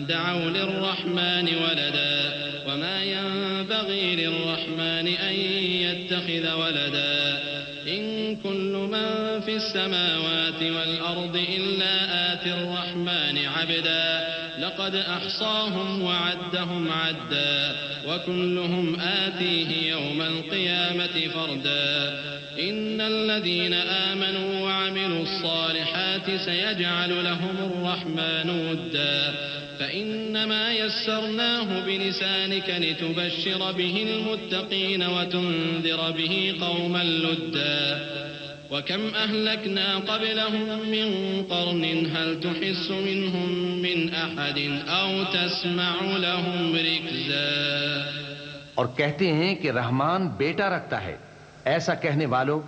دعوا للرحمن ولدا وما ينبغي للرحمن أن يتخذ ولدا إن كل من في السماوات والأرض إلا آتي الرحمن عبدا لقد أحصاهم وعدهم عدا وكلهم آتيه يوم القيامة فردا إن الذين آمنوا وعملوا الصالحات سيجعل لهم الرحمن ودا فإنما يسرناه بلسانك لتبشر به المتقين وتنذر به قوما لدا وكم أهلكنا قبلهم من قرن هل تحس منهم من أحد أو تسمع لهم ركزا۔ اور کہتے ہیں کہ رحمان بیٹا رکھتا ہے، ایسا کہنے والو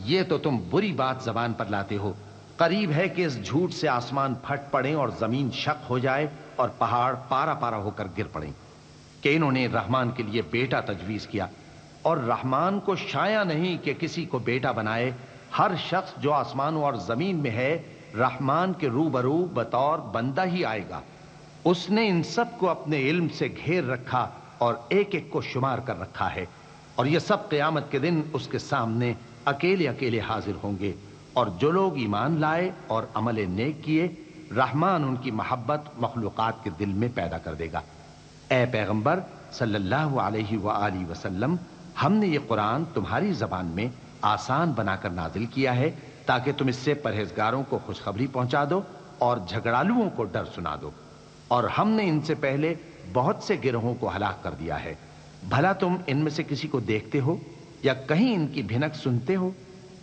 یہ تو تم بری بات زبان پر لاتے ہو۔ قریب ہے کہ اس جھوٹ سے آسمان پھٹ پڑیں اور زمین شق ہو جائے اور پہاڑ پارا پارا ہو کر گر پڑیں کہ انہوں نے رحمان کے لیے بیٹا تجویز کیا، اور رحمان کو شایع نہیں کہ کسی کو بیٹا بنائے۔ ہر شخص جو آسمانوں اور زمین میں ہے رحمان کے روبرو بطور بندہ ہی آئے گا۔ اس نے ان سب کو اپنے علم سے گھیر رکھا اور ایک ایک کو شمار کر رکھا ہے، اور یہ سب قیامت کے دن اس کے سامنے اکیلے اکیلے حاضر ہوں گے۔ اور جو لوگ ایمان لائے اور عمل نیک کیے رحمان ان کی محبت مخلوقات کے دل میں پیدا کر دے گا۔ اے پیغمبر صلی اللہ علیہ وآلہ وسلم، ہم نے یہ قرآن تمہاری زبان میں آسان بنا کر نازل کیا ہے تاکہ تم اس سے پرہیزگاروں کو خوشخبری پہنچا دو اور جھگڑالوؤں کو ڈر سنا دو، اور ہم نے ان سے پہلے بہت سے گروہوں کو ہلاک کر دیا ہے، بھلا تم ان میں سے کسی کو دیکھتے ہو یا کہیں ان کی بھنک سنتے ہو؟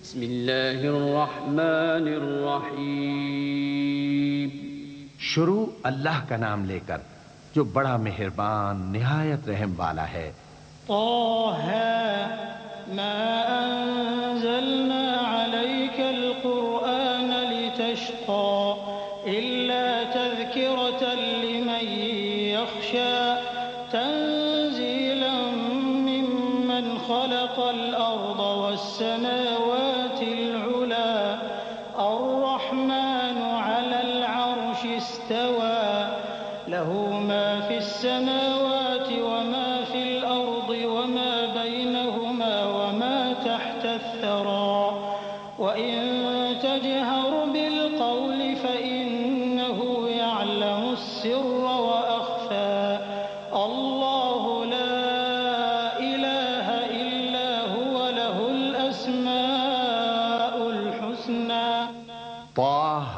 بسم اللہ الرحمن الرحیم۔ شروع اللہ کا نام لے کر جو بڑا مہربان نہایت رحم والا ہے۔ طه ما أنزلنا عليك القرآن لتشقى إلا تذكرة لمن يخشى تنزيلا ممن خلق الأرض والسماوات العلى الرحمن على العرش استوى له ما في السماوات وما في الأرض وما بينهما وما تحت الثرى وإن تجهر بالقول فإنه يعلم السر وأخفى الله لا إله إلا هو له الأسماء الحسنى۔ طه،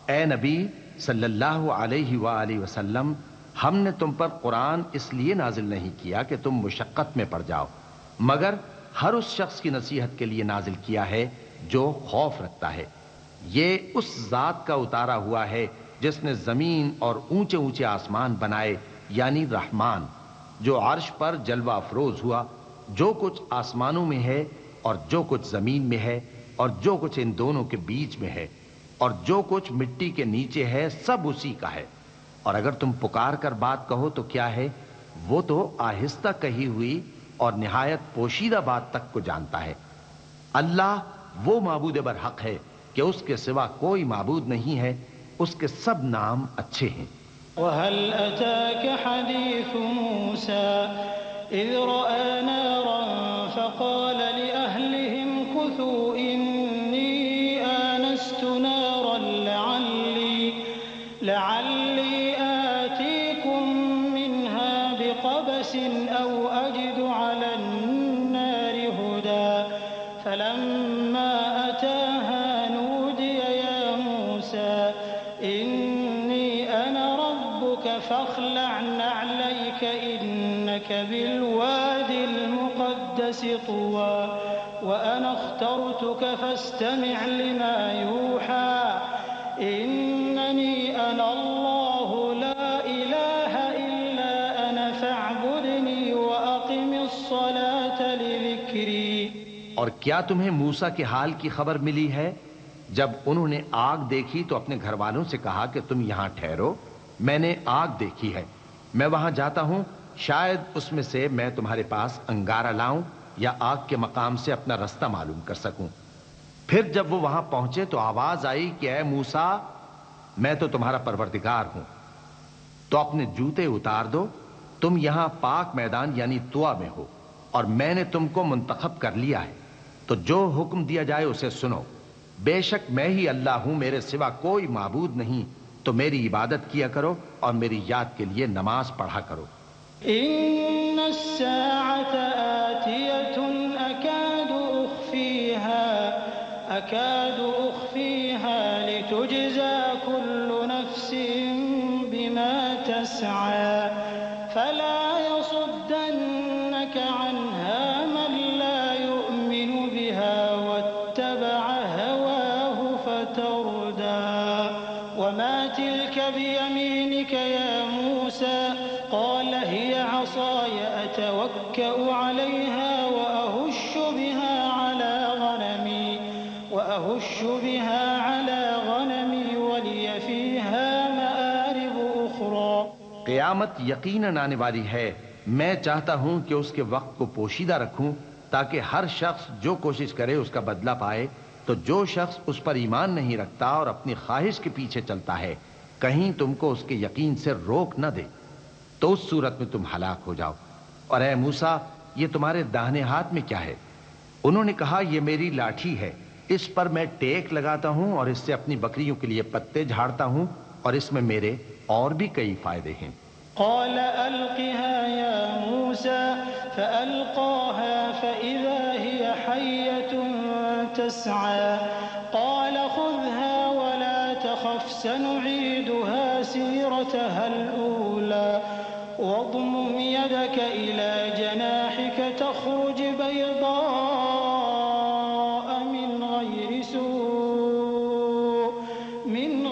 اے نبی صلی اللہ علیہ وآلہ وسلم، ہم نے تم پر قرآن اس لیے نازل نہیں کیا کہ تم مشقت میں پڑ جاؤ، مگر ہر اس شخص کی نصیحت کے لیے نازل کیا ہے جو خوف رکھتا ہے۔ یہ اس ذات کا اتارا ہوا ہے جس نے زمین اور اونچے اونچے آسمان بنائے، یعنی رحمان، جو عرش پر جلوہ افروز ہوا۔ جو کچھ آسمانوں میں ہے اور جو کچھ زمین میں ہے اور جو کچھ ان دونوں کے بیچ میں ہے اور جو کچھ مٹی کے نیچے ہے، سب اسی کا ہے۔ اور اگر تم پکار کر بات کہو تو کیا ہے، وہ تو آہستہ کہی ہوئی اور نہایت پوشیدہ بات تک کو جانتا ہے۔ اللہ وہ معبود برحق ہے کہ اس کے سوا کوئی معبود نہیں ہے، اس کے سب نام اچھے ہیں۔ وهل أتاك حديث موسى إذ رأى نارا فقال لأهلهم كثوا إني آنست نارا لعلي آتيكم منها بقبس أو أجد على النار هدى فلما أتاها نودي يا موسى إني أنا ربك فاخلع نعليك إنك بالواد المقدس طوى وأنا اخترتك فاستمع لما يوحى إنني أنا الله لا إله إلا أنا فاعبدني وأقم الصلاة لذكري۔ اور کیا تمہیں موسیٰ کے حال کی خبر ملی ہے؟ جب انہوں نے آگ دیکھی تو اپنے گھر والوں سے کہا کہ تم یہاں ٹھہرو، میں نے آگ دیکھی ہے، میں وہاں جاتا ہوں، شاید اس میں سے میں تمہارے پاس انگارہ لاؤں یا آگ کے مقام سے اپنا رستہ معلوم کر سکوں۔ پھر جب وہ وہاں پہنچے تو آواز آئی کہ اے موسیٰ، میں تو تمہارا پروردگار ہوں، تو اپنے جوتے اتار دو، تم یہاں پاک میدان یعنی طویٰ میں ہو، اور میں نے تم کو منتخب کر لیا ہے، تو جو حکم دیا جائے اسے سنو۔ بے شک میں ہی اللہ ہوں، میرے سوا کوئی معبود نہیں، تو میری عبادت کیا کرو اور میری یاد کے لیے نماز پڑھا کرو۔ إن الساعة آتية أكاد أخفيها لتجزى كل نفس بما تسعى فلا يصدنك عنها من لا يؤمن بها واتبع هواه فتردى وما تلك بيمينك يا موسى قال هي عصاي أتوكأ عليها وأهش بها على غنمي ولي فيها مآرب أخرى۔ قیامت یقیناً آنے والی ہے، میں چاہتا ہوں کہ اس کے وقت کو پوشیدہ رکھوں تاکہ ہر شخص جو کوشش کرے اس کا بدلہ پائے، تو جو شخص اس پر ایمان نہیں رکھتا اور اپنی خواہش کے پیچھے چلتا ہے، کہیں تم کو اس کے یقین سے روک نہ دے، تو اس صورت میں تم ہلاک ہو جاؤ۔ اور اے موسیٰ، یہ تمہارے داہنے ہاتھ میں کیا ہے؟ انہوں نے کہا یہ میری لاٹھی ہے، اس پر میں ٹیک لگاتا ہوں اور اس سے اپنی بکریوں کے لیے پتے جھاڑتا ہوں، اور اس میں میرے اور بھی کئی فائدے ہیں۔ قال ألقها يا موسى فألقاها فإذا هي حية تسعى قال خذها ولا تخف سنعيدها سيرتها الأولى واضمم يدك إلى جناحك تخرج بيضاء من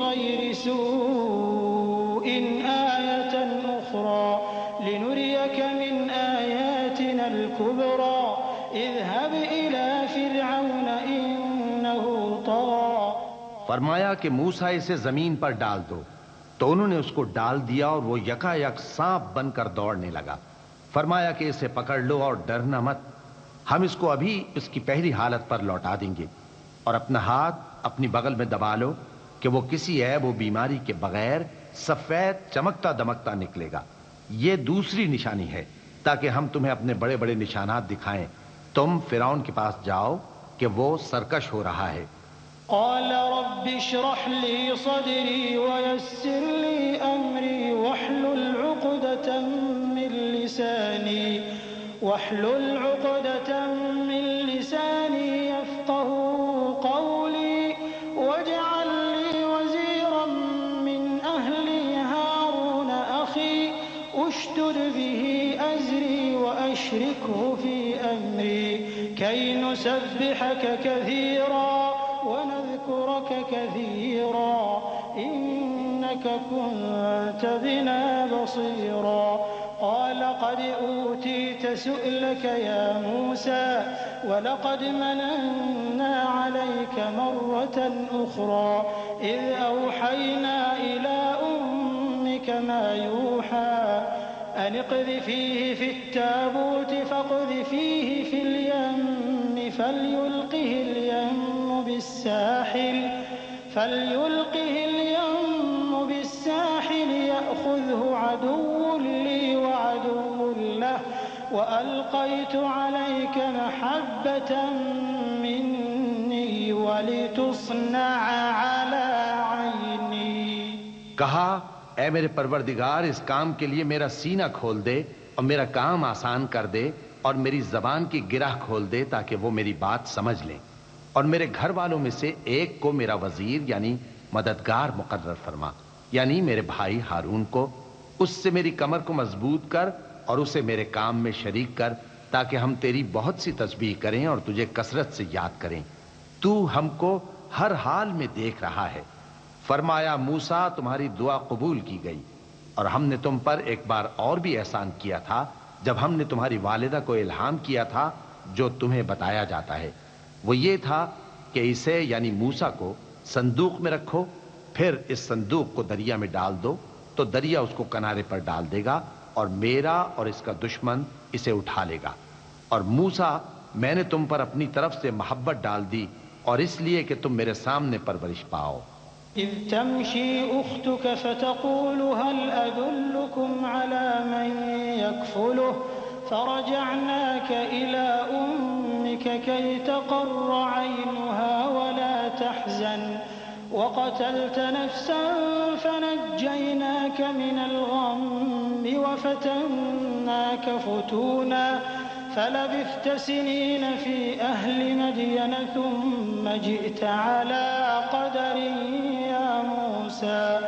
غير سوء آية أخرى لنريك من آياتنا الكبرى اذهب إلى فرعون إنه طغى. فرمایا کہ موسیٰ اسے زمین پر ڈال دو، تو انہوں نے اس کو ڈال دیا اور وہ یکا یک سانپ بن کر دوڑنے لگا۔ فرمایا کہ اسے پکڑ لو اور ڈرنا مت، ہم اس کو ابھی اس کی پہلی حالت پر لوٹا دیں گے، اور اپنا ہاتھ اپنی بغل میں دبا لو کہ وہ کسی عیب و بیماری کے بغیر سفید چمکتا دمکتا نکلے گا۔ یہ دوسری نشانی ہے تاکہ ہم تمہیں اپنے بڑے بڑے نشانات دکھائیں۔ تم فرعون کے پاس جاؤ کہ وہ سرکش ہو رہا ہے۔ قال رب اشرح لي صدري ويسر لي أمري واحلل عقدة من لساني يفقه قولي واجعل لي وزيرا من أهلي هارون أخي اشدد به أزري وأشركه في أمري كي نسبحك كثيرا ونذكرك كثيرا إنك كنت بنا بصيرا. قال قد أوتيت سؤلك يا موسى ولقد مننا عليك مرة أخرى إذ أوحينا إلى أمك ما يوحى أن اقذفيه في التابوت فاقذفيه في اليم فليلقه اليم بالساحل يأخذه عدو لي وعدو له وألقيت عليك محبة مني ولتصنع على عيني. کہا اے میرے پروردگار، اس کام کے لیے میرا سینہ کھول دے اور میرا کام آسان کر دے اور میری زبان کی گرہ کھول دے تاکہ وہ میری بات سمجھ لیں، اور میرے گھر والوں میں سے ایک کو میرا وزیر یعنی مددگار مقرر فرما، یعنی میرے بھائی ہارون کو. اس سے میری کمر کو مضبوط کر اور اسے میرے کام میں شریک کر تاکہ ہم تیری بہت سی تسبیح کریں اور تجھے کثرت سے یاد کریں. تو ہم کو ہر حال میں دیکھ رہا ہے. فرمایا موسیٰ تمہاری دعا قبول کی گئی، اور ہم نے تم پر ایک بار اور بھی احسان کیا تھا جب ہم نے تمہاری والدہ کو الہام کیا تھا جو تمہیں بتایا جاتا ہے. وہ یہ تھا کہ اسے یعنی موسیٰ کو صندوق میں رکھو، پھر اس صندوق کو دریا میں ڈال دو تو دریا اس کو کنارے پر ڈال دے گا اور میرا اور اس کا دشمن اسے اٹھا لے گا. اور موسیٰ میں نے تم پر اپنی طرف سے محبت ڈال دی اور اس لیے کہ تم میرے سامنے پرورش پاؤ. إذ تمشي أختك فتقول هل أدلكم على من يكفله فرجعناك إلى أمك كي تقر عينها ولا تحزن وقتلت نفسا فنجيناك من الغم وفتناك فتونا فلبثت سنين في أهل مدين ثم جئت على قدر يا موسى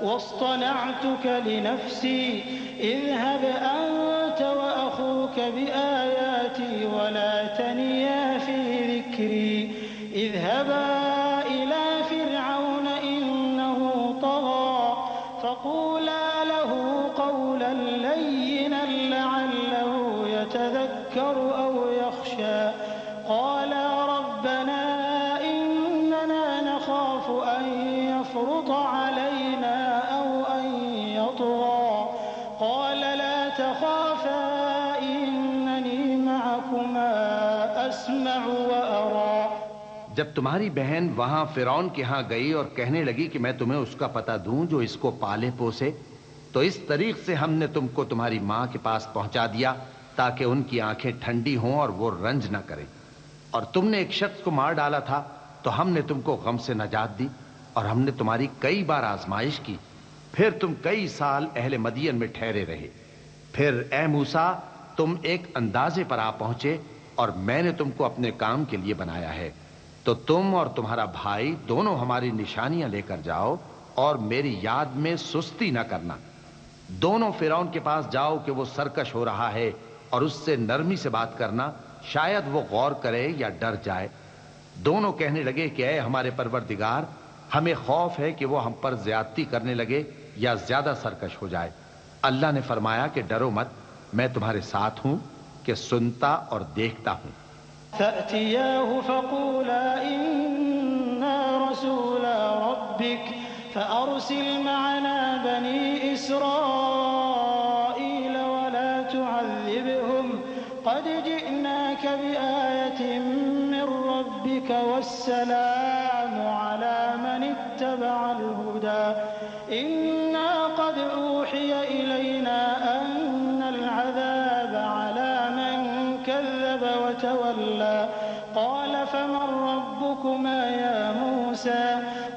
واصطنعتك لنفسي اذهب أنت وأخوك بآياتي ولا تنيا في ذكري اذهبا إلى فرعون إنه طغى فقولا له قولا لينا لعله يتذكر أو يخشى قالا ربنا إننا نخاف أن يفرط علينا أو أن يطغى قال لا تخافا إنني معكما أسمع وأرى. جب تمہاری بہن وہاں فرعون کے ہاں گئی اور کہنے لگی کہ میں تمہیں اس کا پتہ دوں جو اس کو پالے پوسے، تو اس طریق سے ہم نے تم کو تمہاری ماں کے پاس پہنچا دیا تاکہ ان کی آنکھیں ٹھنڈی ہوں اور وہ رنج نہ کریں. اور تم نے ایک شخص کو مار ڈالا تھا تو ہم نے تم کو غم سے نجات دی، اور ہم نے تمہاری کئی بار آزمائش کی. پھر تم کئی سال اہل مدین میں ٹھہرے رہے. پھر اے موسیٰ تم ایک اندازے پر آ پہنچے اور میں نے تم کو اپنے کام کے لیے بنایا ہے، تو تم اور تمہارا بھائی دونوں ہماری نشانیاں لے کر جاؤ اور میری یاد میں سستی نہ کرنا. دونوں فرعون کے پاس جاؤ کہ وہ سرکش ہو رہا ہے اور اس سے نرمی سے بات کرنا، شاید وہ غور کرے یا ڈر جائے. دونوں کہنے لگے کہ اے ہمارے پروردگار، ہمیں خوف ہے کہ وہ ہم پر زیادتی کرنے لگے یا زیادہ سرکش ہو جائے. اللہ نے فرمایا کہ ڈرو مت، میں تمہارے ساتھ ہوں کہ سنتا اور دیکھتا ہوں. فأتياه فقولا إنا رسولا ربك فأرسل معنا بني إسرائيل ولا تعذبهم قد جئناك بآية من ربك والسلام على من اتبع الهدى إنا قد أوحي إلينا أن العذاب على من كذب وتولى قال فمن ربكما يا موسى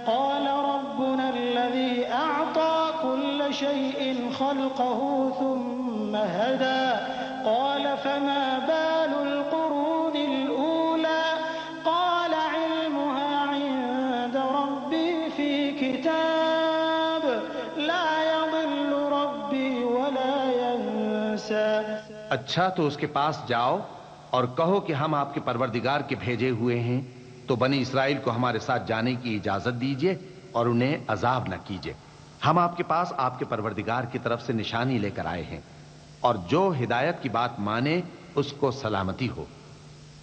قال ربنا الذي أعطى كل شيء خلقه ثم هدى قال فما بال القرون الأولى قال علمها عند ربي في كتاب لا يضل ربي ولا ينسى. اچھا تو اس کے پاس جاؤ اور کہو کہ ہم آپ کے پروردگار کے بھیجے ہوئے ہیں، تو بنی اسرائیل کو ہمارے ساتھ جانے کی اجازت دیجیے اور انہیں عذاب نہ کیجیے. ہم آپ کے پاس آپ کے پروردگار کی طرف سے نشانی لے کر آئے ہیں، اور جو ہدایت کی بات مانے اس کو سلامتی ہو.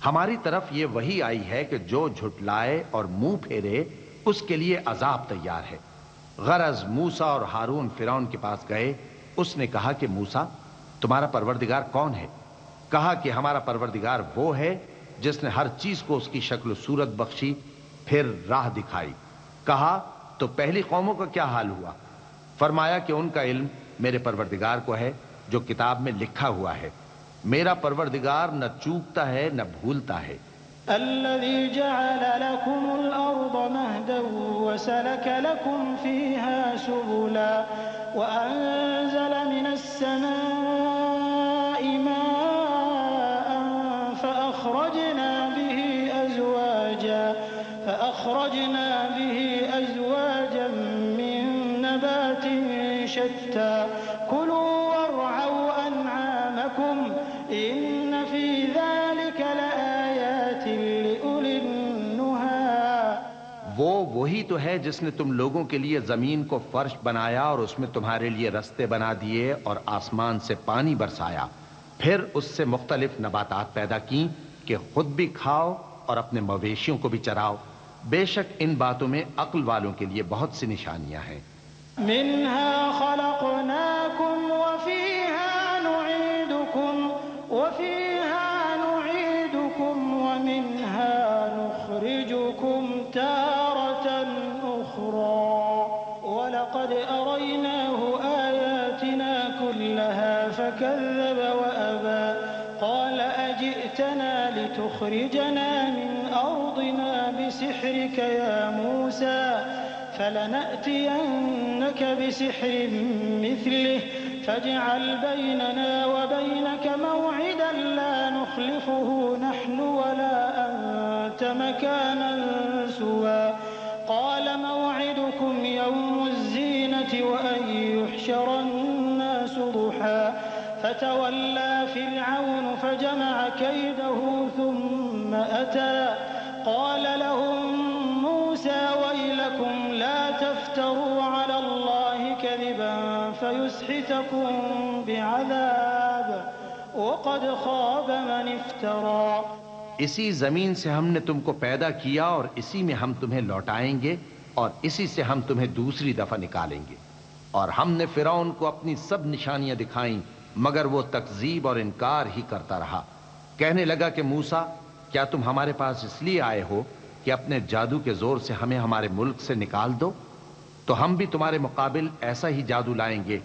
ہماری طرف یہ وحی آئی ہے کہ جو جھٹلائے اور منہ پھیرے اس کے لیے عذاب تیار ہے. غرض موسیٰ اور ہارون فرعون کے پاس گئے. اس نے کہا کہ موسیٰ تمہارا پروردگار کون ہے؟ کہا کہ ہمارا پروردگار وہ ہے جس نے ہر چیز کو اس کی شکل و صورت بخشی، پھر راہ دکھائی. کہا تو پہلی قوموں کا کیا حال ہوا؟ فرمایا کہ ان کا علم میرے پروردگار کو ہے جو کتاب میں لکھا ہوا ہے. میرا پروردگار نہ چوکتا ہے نہ بھولتا ہے. الذي جعل لكم الأرض مهدا وسلك لكم فيها سبلا وأنزل من السماء ماء فأخرجنا به أزواجا من نبات شتى كلوا وارعوا أنعامكم إن في ذلك لآيات لأولي النهى. وہی تو ہے جس نے تم لوگوں کے لیے زمین کو فرش بنایا اور اس میں تمہارے لیے رستے بنا دیے اور آسمان سے پانی برسایا، پھر اس سے مختلف نباتات پیدا کی کہ خود بھی کھاؤ اور اپنے مویشیوں کو بھی چراؤ. بے شک ان باتوں میں عقل والوں کے لیے بہت سی نشانیاں ہیں. منها خلقناكم وفيها نعيدكم ومنها نخرجكم تارة أخرى ولقد أريناه آياتنا كلها فكذب وأبى قال أجئتنا لتخرجنا من أرضنا بسحرك يا موسى فلنأتينك بسحر مثله فاجعل بيننا وبينك موعدا لا نخلفه نحن ولا أنت مكانا سوى قال موعدكم يوم الزينة وأن يحشر الناس ضحى فتولى فرعون فجمع كيده ثم أتى قال لهم موسى ويلكم لا تفتروا على الله كذبا فيسحتكم بعذاب وقد خاب من افترى. اسی زمین سے ہم نے تم کو پیدا کیا اور اسی میں ہم تمہیں لوٹائیں گے اور اسی سے ہم تمہیں دوسری دفعہ نکالیں گے. اور ہم نے فرعون کو اپنی سب نشانیاں دکھائیں مگر وہ تکذیب اور انکار ہی کرتا رہا. کہنے لگا کہ موسیٰ کیا تم ہمارے پاس اس لیے آئے ہو کہ اپنے جادو کے زور سے ہمیں ہمارے ملک سے نکال دو؟ تو ہم بھی تمہارے مقابل ایسا ہی جادو لائیں گے.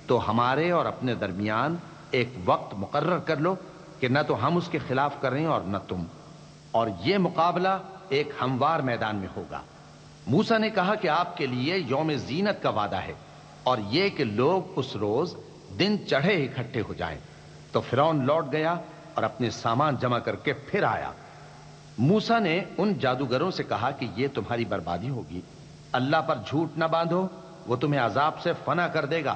تو ہمارے اور اپنے درمیان ایک وقت مقرر کر لو کہ نہ تو ہم اس کے خلاف کریں اور نہ تم، اور یہ مقابلہ ایک ہموار میدان میں ہوگا. موسیٰ نے کہا کہ آپ کے لیے یوم زینت کا وعدہ ہے، اور یہ کہ لوگ اس روز دن چڑھے اکٹھے ہو جائیں۔ تو فرعون لوٹ گیا اور اپنے سامان جمع کر کے پھر آیا۔ موسیٰ نے ان جادوگروں سے کہا کہ یہ تمہاری بربادی ہوگی، اللہ پر جھوٹ نہ باندھو، وہ تمہیں عذاب سے فنا کر دے گا،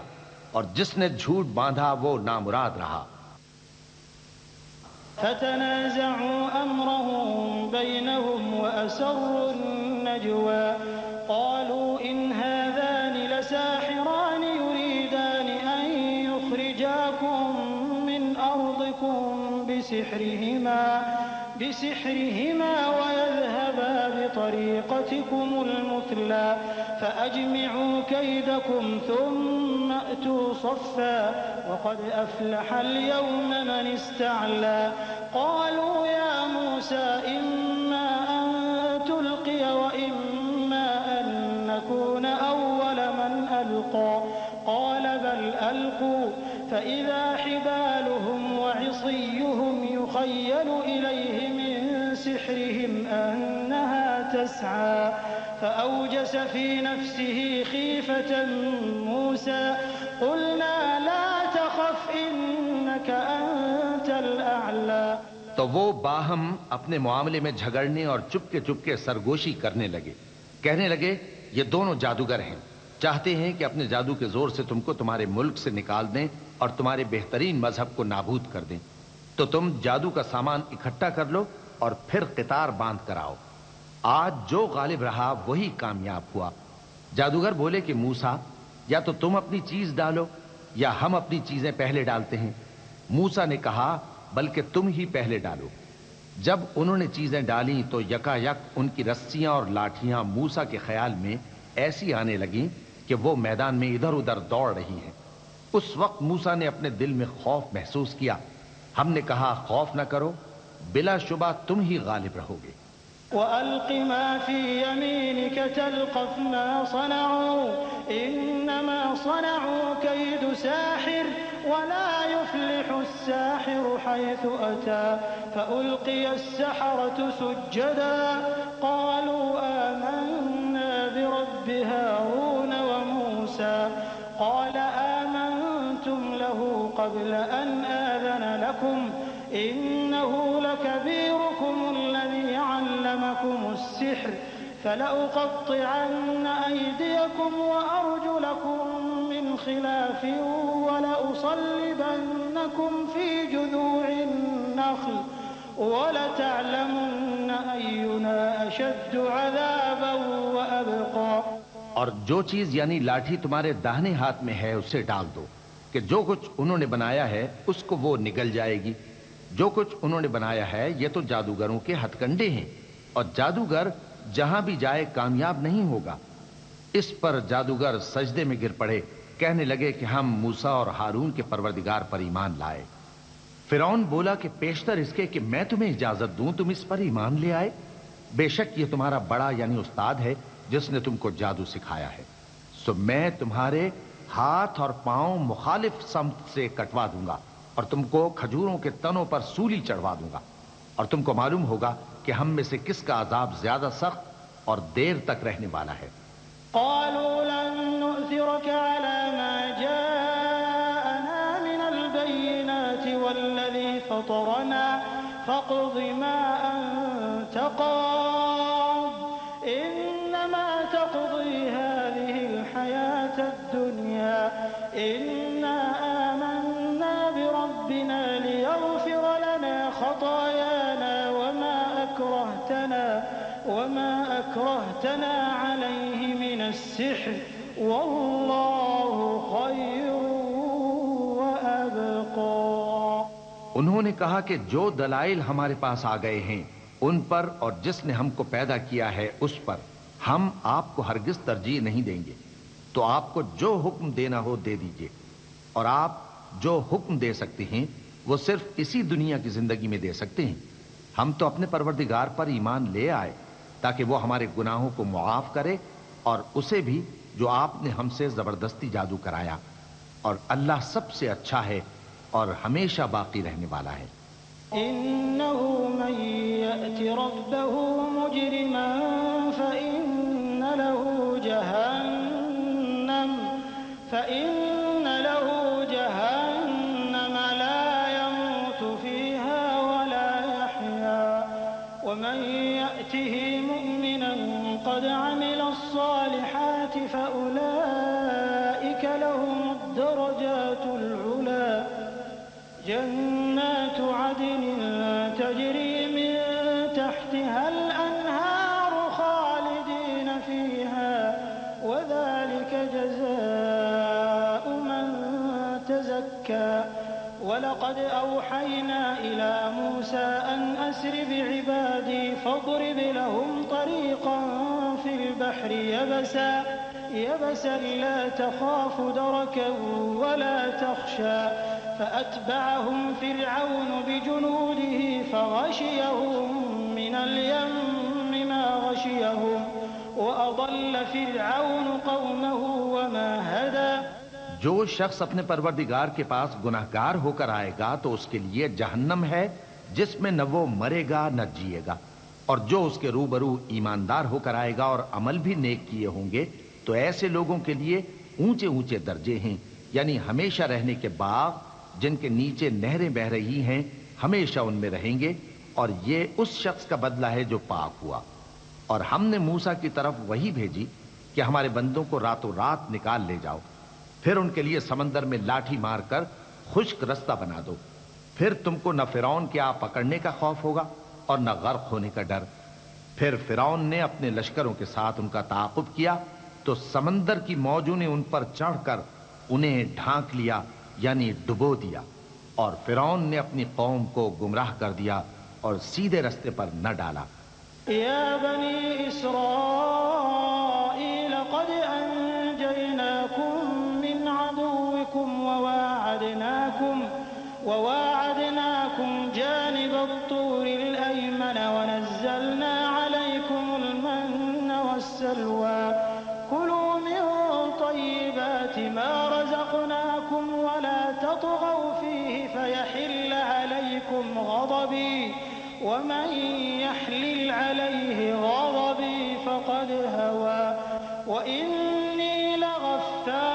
اور جس نے جھوٹ باندھا وہ نامراد رہا۔ فتنازعوا أمرهم بينهم وأسروا النجوى قالوا إن هذان لساحران يريدان أن يخرجاكم من أرضكم بسحرهما ويذهبا بطريقتكم المثلى فأجمعوا كيدكم ثم أتوا صفا وقد أفلح اليوم من استعلى قالوا يا موسى إما أن تلقي وإما أن نكون أول من ألقى قال بل ألقوا فإذا حبالهم وعصيهم يخيل إليه من سحرهم أنها تسعى فأوجس في نفسه خيفة موسى قلنا لا تخف إنك أنت الأعلى۔ تو وہ باہم اپنے معاملے میں جھگڑنے اور چپکے سرگوشی کرنے لگے، کہنے لگے یہ دونوں جادوگر ہیں، چاہتے ہیں کہ اپنے جادو کے زور سے تم کو تمہارے ملک سے نکال دیں اور تمہارے بہترین مذہب کو نابود کر دیں، تو تم جادو کا سامان اکٹھا کر لو اور پھر قطار باندھ کر آؤ۔ آج جو غالب رہا وہی کامیاب ہوا۔ جادوگر بولے کہ موسیٰ یا تو تم اپنی چیز ڈالو یا ہم اپنی چیزیں پہلے ڈالتے ہیں۔ موسیٰ نے کہا بلکہ تم ہی پہلے ڈالو۔ جب انہوں نے چیزیں ڈالیں تو یکا یک ان کی رسیاں اور لاٹھیاں موسیٰ کے خیال میں ایسی آنے لگیں کہ وہ میدان میں ادھر ادھر دوڑ رہی ہیں۔ اس وقت موسیٰ نے اپنے دل میں خوف محسوس کیا۔ ہم نے کہا خوف نہ کرو، بلا شبہ تم ہی غالب رہو گے۔ وَأَلْقِ مَا فِي يَمِينِكَ تَلْقَفْ مَا صَنَعُوا إِنَّمَا صَنَعُوا كَيْدُ سَاحِرٍ وَلَا يُفْلِحُ السَّاحِرُ حَيْثُ أَتَى فَأُلْقِيَ السَّحَرَةُ سُجَّدًا قَالُوا آمَنَّا بِرَبِّ هَارُونَ وَمُوسَى قَالَ آمَنْتُمْ لَهُ قَبْلَ أَنْ آذَنَ لَكُمْ إِنَّهُ لَكَبِيرُكُمُ الَّذِي عَلَّمَكُمُ السِّحْرَ فَلَأُقَطِّعَنَّ أَيْدِيَكُمْ وَأَرْجُلَكُم مِّنْ خِلَافٍ وَلَأُصَلِّبَنَّكُمْ فِي جُذُوعِ النَّخْلِ وَلَتَعْلَمُنَّ أَيُّنَا أَشَدُّ عَذَابًا وَأَبْقَىٰ۔ اور جو چیز یعنی لاٹھی تمہارے داہنے ہاتھ میں ہے اسے ڈال دو کہ جو کچھ انہوں نے بنایا ہے اس کو وہ نگل جائے گی۔ جو کچھ انہوں نے بنایا ہے یہ تو جادوگروں کے ہتھ کنڈے ہیں، اور جادوگر جہاں بھی جائے کامیاب نہیں ہوگا۔ اس پر جادوگر سجدے میں گر پڑے، کہنے لگے کہ ہم موسیٰ اور ہارون کے پروردگار پر ایمان لائے۔ فرعون بولا کہ پیشتر اس کے کہ میں تمہیں اجازت دوں تم اس پر ایمان لے آئے، بے شک یہ تمہارا بڑا یعنی استاد ہے جس نے تم کو جادو سکھایا ہے، سو میں تمہارے ہاتھ اور پاؤں مخالف سمت سے کٹوا دوں گا اور تم کو کھجوروں کے تنوں پر سولی چڑھوا دوں گا، اور تم کو معلوم ہوگا کہ ہم میں سے کس کا عذاب زیادہ سخت اور دیر تک رہنے والا ہے۔ قالوا لن نؤثرك على ما جاءنا من البينات والذي فطرنا فاقض ما أنت قاض إنما تقضي هذه الحياة الدنيا إنا آمنا بربنا ليغفر لنا خطايانا وما أكرهتنا عليه من السحر والله خير وأبقى۔ انہوں نے کہا کہ جو دلائل ہمارے پاس آ گئے ہیں ان پر اور جس نے ہم کو پیدا کیا ہے اس پر ہم آپ کو ہرگز ترجیح نہیں دیں گے، تو آپ کو جو حکم دینا ہو دے دیجئے، اور آپ جو حکم دے سکتے ہیں وہ صرف اسی دنیا کی زندگی میں دے سکتے ہیں۔ ہم تو اپنے پروردگار پر ایمان لے آئے تاکہ وہ ہمارے گناہوں کو معاف کرے اور اسے بھی جو آپ نے ہم سے زبردستی جادو کرایا، اور اللہ سب سے اچھا ہے اور ہمیشہ باقی رہنے والا ہے۔ إنه من يأت ربه مجرما فإن له فإن له جهنم لا يموت فيها ولا يحيا ومن يأته مؤمنا قد عمل الصالحات فأولئك لهم الدرجات العلى جنات عدن تجري من تحتها الأنهار خالدين فيها وذلك جزاء من تزكى وَلَقَدْ أَوْحَيْنَا إِلَى مُوسَىٰ أَنْ أَسْرِ بِعِبَادِي فَاضْرِبْ لَهُمْ طَرِيقًا فِي الْبَحْرِ يَبَسًا لَّا تَخَافُ دَرَكًا وَلَا تَخْشَىٰ فَأَتْبَعَهُمْ فِرْعَوْنُ بِجُنُودِهِ فَغَشِيَهُم مِّنَ الْيَمِّ مَا غَشِيَهُمْ وَأَضَلَّ فِرْعَوْنُ قَوْمَهُ وَمَا هَدَىٰ جو شخص اپنے پروردگار کے پاس گناہگار ہو کر آئے گا تو اس کے لیے جہنم ہے جس میں نہ وہ مرے گا نہ جیے گا، اور جو اس کے روبرو ایماندار ہو کر آئے گا اور عمل بھی نیک کیے ہوں گے تو ایسے لوگوں کے لیے اونچے اونچے درجے ہیں، یعنی ہمیشہ رہنے کے باغ جن کے نیچے نہریں بہ رہی ہیں، ہمیشہ ان میں رہیں گے، اور یہ اس شخص کا بدلہ ہے جو پاک ہوا۔ اور ہم نے موسیٰ کی طرف وحی بھیجی کہ ہمارے بندوں کو راتوں رات نکال لے جاؤ، پھر ان کے لیے سمندر میں لاٹھی مار کر خشک رستہ بنا دو، پھر تم کو نہ فرعون کے آ پکڑنے کا خوف ہوگا اور نہ غرق ہونے کا ڈر۔ پھر فرعون نے اپنے لشکروں کے ساتھ ان کا تعاقب کیا تو سمندر کی موجوں نے ان پر چڑھ کر انہیں ڈھانک لیا، یعنی ڈبو دیا، اور فرعون نے اپنی قوم کو گمراہ کر دیا اور سیدھے رستے پر نہ ڈالا۔ یا بنی اسرائیل قد انجیناکم وواعدناكم جانب الطور الأيمن ونزلنا عليكم المن والسلوى كلوا من طيبات ما رزقناكم ولا تطغوا فيه فيحل عليكم غضبي ومن يحلل عليه غضبي فقد هوى وإني لغفار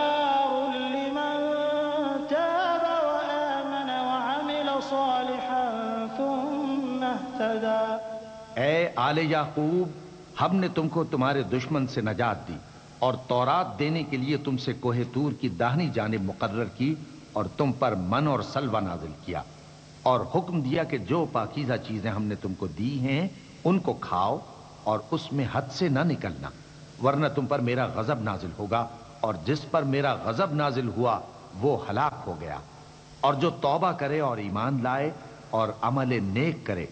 اے آل یعقوب، ہم نے تم کو تمہارے دشمن سے نجات دی اور تورات دینے کے لیے تم سے کوہ طور کی داہنی جانب مقرر کی اور تم پر من اور سلوہ نازل کیا، اور حکم دیا کہ جو پاکیزہ چیزیں ہم نے تم کو دی ہیں ان کو کھاؤ اور اس میں حد سے نہ نکلنا، ورنہ تم پر میرا غضب نازل ہوگا، اور جس پر میرا غضب نازل ہوا وہ ہلاک ہو گیا۔ اور جو توبہ کرے اور ایمان لائے اور عمل نیک کرے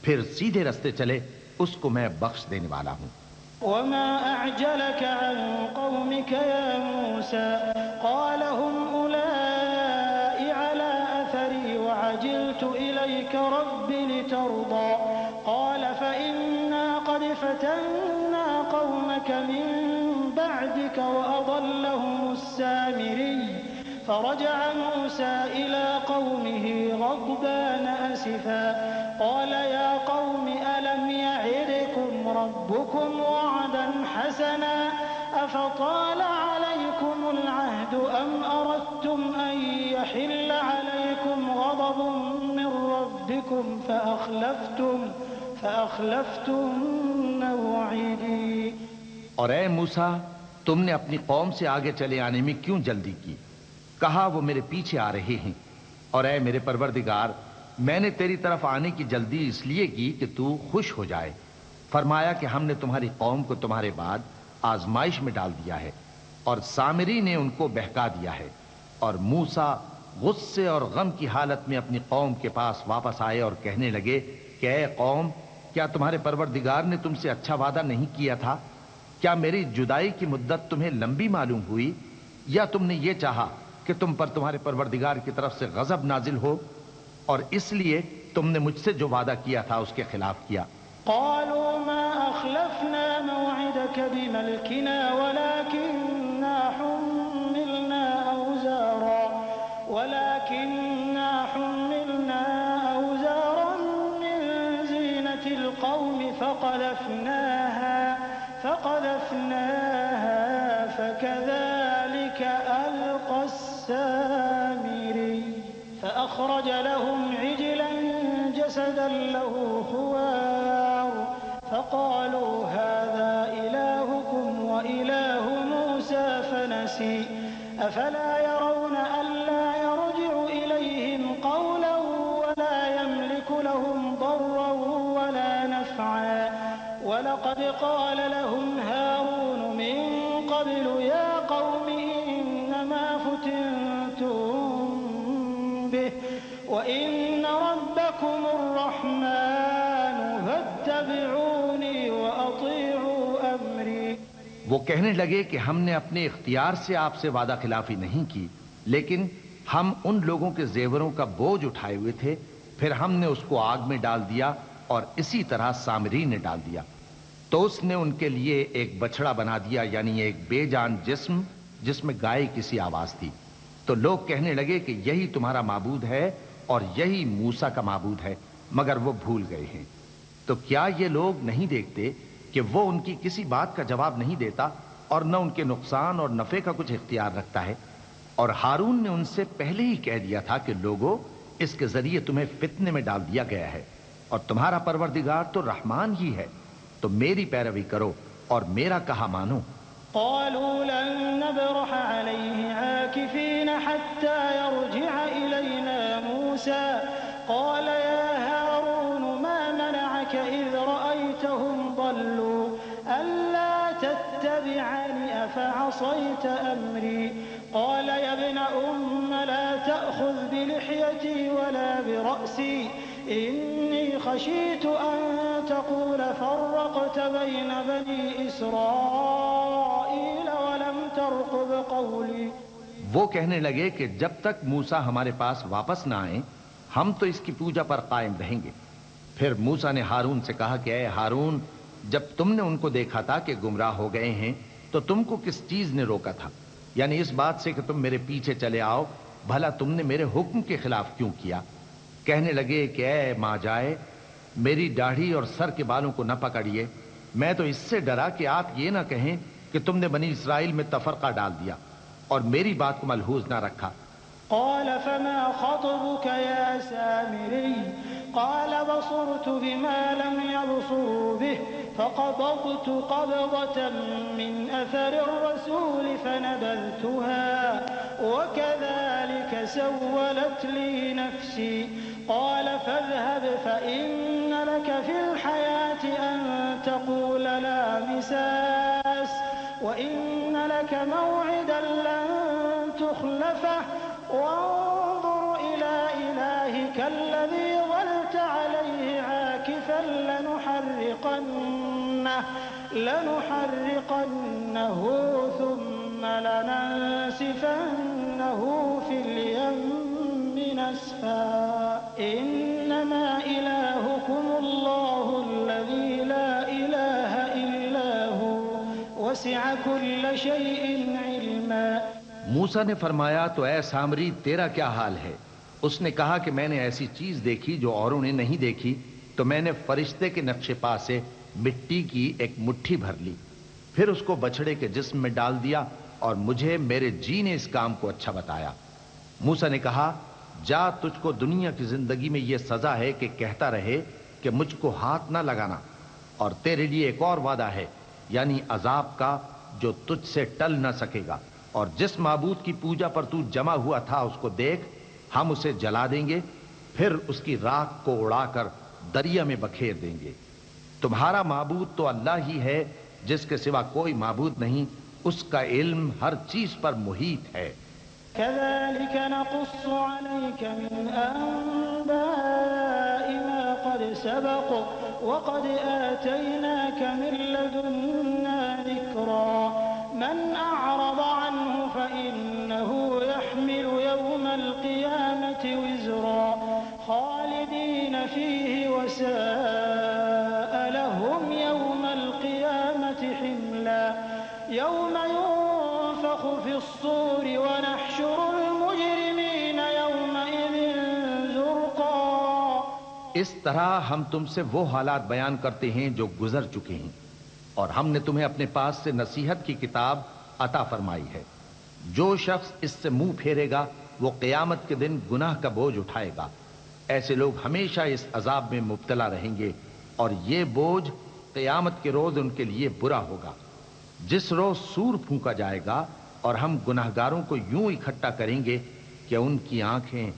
پھر سیدھے رستے چلے، اس کو میں بخش دینے والا ہوں۔ وما أعجلك عن قومك يا موسى قال هم أولئك على أثري وعجلت إليك رب لترضى قال فإنا قد فتنا قومك من بعدك وأضلهم السامري فرجع موسى إلى قومه غضبان أسفا قال يا قوم ألم يعدكم ربكم وعدا حسنا أفطال عليكم العهد أم أردتم أن يحل عليكم غضب من ربكم فأخلفتم موعدي۔ اور اے موسیٰ، تم نے اپنی قوم سے آگے چلے آنے میں کیوں جلدی کی؟ کہا وہ میرے پیچھے آ رہے ہیں، اور اے میرے پروردگار، میں نے تیری طرف آنے کی جلدی اس لیے کی کہ تو خوش ہو جائے۔ فرمایا کہ ہم نے تمہاری قوم کو تمہارے بعد آزمائش میں ڈال دیا ہے، اور سامری نے ان کو بہکا دیا ہے۔ اور موسیٰ غصے اور غم کی حالت میں اپنی قوم کے پاس واپس آئے اور کہنے لگے کہ اے قوم، کیا تمہارے پروردگار نے تم سے اچھا وعدہ نہیں کیا تھا؟ کیا میری جدائی کی مدت تمہیں لمبی معلوم ہوئی، یا تم نے یہ چاہا کہ تم پر تمہارے پروردگار کی طرف سے غضب نازل ہو، اور اس لیے تم نے مجھ سے جو وعدہ کیا تھا اس کے خلاف کیا؟ قالوا ما أخلفنا موعدك بملكنا ولكننا حملنا أوزارا من زينة القوم فقذفناها فكذلك ألقى السامري فأخرج لهم عجلا جسدا له خوار فقالوا هذا إلهكم وإله موسى فنسي أفلا يرون ألا يرجع إليهم قولا ولا يملك لهم ضرا ولا نفعا ولقد قال لهم هارون من قبل يا قوم إنما فتنتم به وإن ربكم الرحمن فاتبعوني وأطيعوا أمري. وہ کہنے لگے کہ ہم نے اپنے اختیار سے آپ سے وعدہ خلافی نہیں کی، لیکن ہم ان لوگوں کے زیوروں کا بوجھ اٹھائے ہوئے تھے، پھر ہم نے اس کو آگ میں ڈال دیا اور اسی طرح سامری نے ڈال دیا، تو اس نے ان کے لیے ایک بچڑا بنا دیا، یعنی ایک بے جان جسم جس میں گائے کسی آواز تھی. تو لوگ کہنے لگے کہ یہی تمہارا معبود ہے اور یہی موسیٰ کا معبود ہے، مگر وہ بھول گئے ہیں. تو کیا یہ لوگ نہیں دیکھتے کہ وہ ان کی کسی بات کا جواب نہیں دیتا اور نہ ان کے نقصان اور نفع کا کچھ اختیار رکھتا ہے؟ اور ہارون نے ان سے پہلے ہی کہہ دیا تھا کہ لوگوں، اس کے ذریعے تمہیں فتنے میں ڈال دیا گیا ہے، اور تمہارا پروردگار تو رحمان ہی ہے، تو میری پیروی کرو اور میرا کہا مانو. قالوا لن نبرح عليه عاكفين حتى يرجع إلينا موسى قال يا هارون ما منعك إذ رأيتهم ضلوا ألا تتبعني أفعصيت أمري قال يا ابن لا تأخذ بلحيتي ولا برأسي إني خشيت أن تقول فرقت بين بني إسرائيل ولم ترقب قولي. وہ کہنے لگے کہ جب تک موسیٰ ہمارے پاس واپس نہ آئیں ہم تو اس کی پوجا پر قائم رہیں گے. پھر موسیٰ نے ہارون سے کہا کہ اے ہارون، جب تم نے ان کو دیکھا تھا کہ گمراہ ہو گئے ہیں تو تم کو کس چیز نے روکا تھا؟ یعنی اس بات سے کہ تم میرے پیچھے چلے آؤ، بھلا تم نے میرے حکم کے خلاف کیوں کیا؟ کہنے لگے کہ اے ماں جائے، میری داڑھی اور سر کے بالوں کو نہ پکڑیے، میں تو اس سے ڈرا کہ آپ یہ نہ کہیں کہ تم نے بنی اسرائیل میں تفرقہ ڈال دیا اور میری بات کو ملحوظ نہ رکھا. قال فما خطبك يا سامري قال بصرت بما لم يبصروا به فقبضت قبضة من أثر الرسول فنبذتها وكذلك سولت لي نفسي قال فاذهب فإن لك في الحياة أن تقول لا مساس وإن لك موعدا لن تخلفه وانظر إلى إلهك الذي ظلت عليه عاكفا لنحرقنه ثم لننسفنه في اليم نسفا إنما إلهكم الله الذي لا إله إلا هو وسع كل شيء علما. موسیٰ نے فرمایا تو اے سامری تیرا کیا حال ہے؟ اس نے کہا کہ میں نے ایسی چیز دیکھی جو اوروں نے نہیں دیکھی، تو میں نے فرشتے کے نقش پا سے مٹی کی ایک مٹھی بھر لی، پھر اس کو بچڑے کے جسم میں ڈال دیا اور مجھے میرے جی نے اس کام کو اچھا بتایا. موسیٰ نے کہا جا، تجھ کو دنیا کی زندگی میں یہ سزا ہے کہ کہتا رہے کہ مجھ کو ہاتھ نہ لگانا، اور تیرے لیے ایک اور وعدہ ہے، یعنی عذاب کا جو تجھ سے ٹل نہ سکے گا. اور جس معبود کی پوجا پر تو جمع ہوا تھا اس کو دیکھ، ہم اسے جلا دیں گے، پھر اس کی راکھ کو اڑا کر دریا میں بکھیر دیں گے. تمہارا معبود تو اللہ ہی ہے جس کے سوا کوئی معبود نہیں، اس کا علم ہر چیز پر محیط ہے. كذلك نقص عليك من أنباء ما قد سبق وقد آتيناك من لدنا ذكرا من أعرض عنه فإنه يحمل يوم القيامة وزرا خالدين فيه وساء لهم يوم القيامة حملا يوم ينفخ في الصور ونحشر المجرمين يومئذ زرقا. اس طرح ہم تم سے وہ حالات بیان کرتے ہیں جو گزر چکے ہیں، اور ہم نے تمہیں اپنے پاس سے نصیحت کی کتاب عطا فرمائی ہے. جو شخص اس سے منہ پھیرے گا وہ قیامت کے دن گناہ کا بوجھ اٹھائے گا. ایسے لوگ ہمیشہ اس عذاب میں مبتلا رہیں گے اور یہ بوجھ قیامت کے روز ان کے لیے برا ہوگا. جس روز سور پھونکا جائے گا اور ہم گناہگاروں کو یوں اکٹھا کریں گے کہ ان کی آنکھیں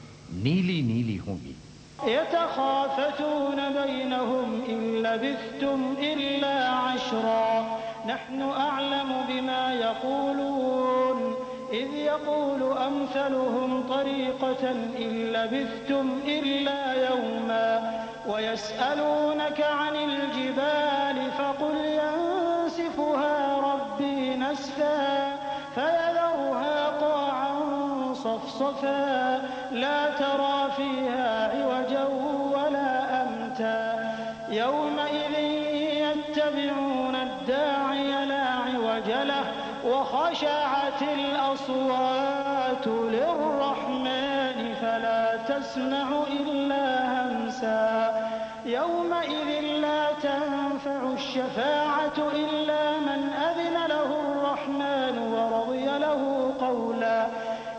نیلی نیلی ہوں گی. يتخافتون بينهم إن لبثتم إلا عشرا نحن أعلم بما يقولون إذ يقول أمثلهم طريقة إن لبثتم إلا يوما ويسألونك عن الجبال فقل ينسفها ربي نسفا فيذرها قاعا صفصفا لا ترى فيها عوجا ولا أمتا يومئذ يتبعون الداعي لا عوج له وخشعت الأصوات للرحمن فلا تسمع إلا همسا يومئذ لا تنفع الشفاعة إلا من أذن له الرحمن ورضي له قولا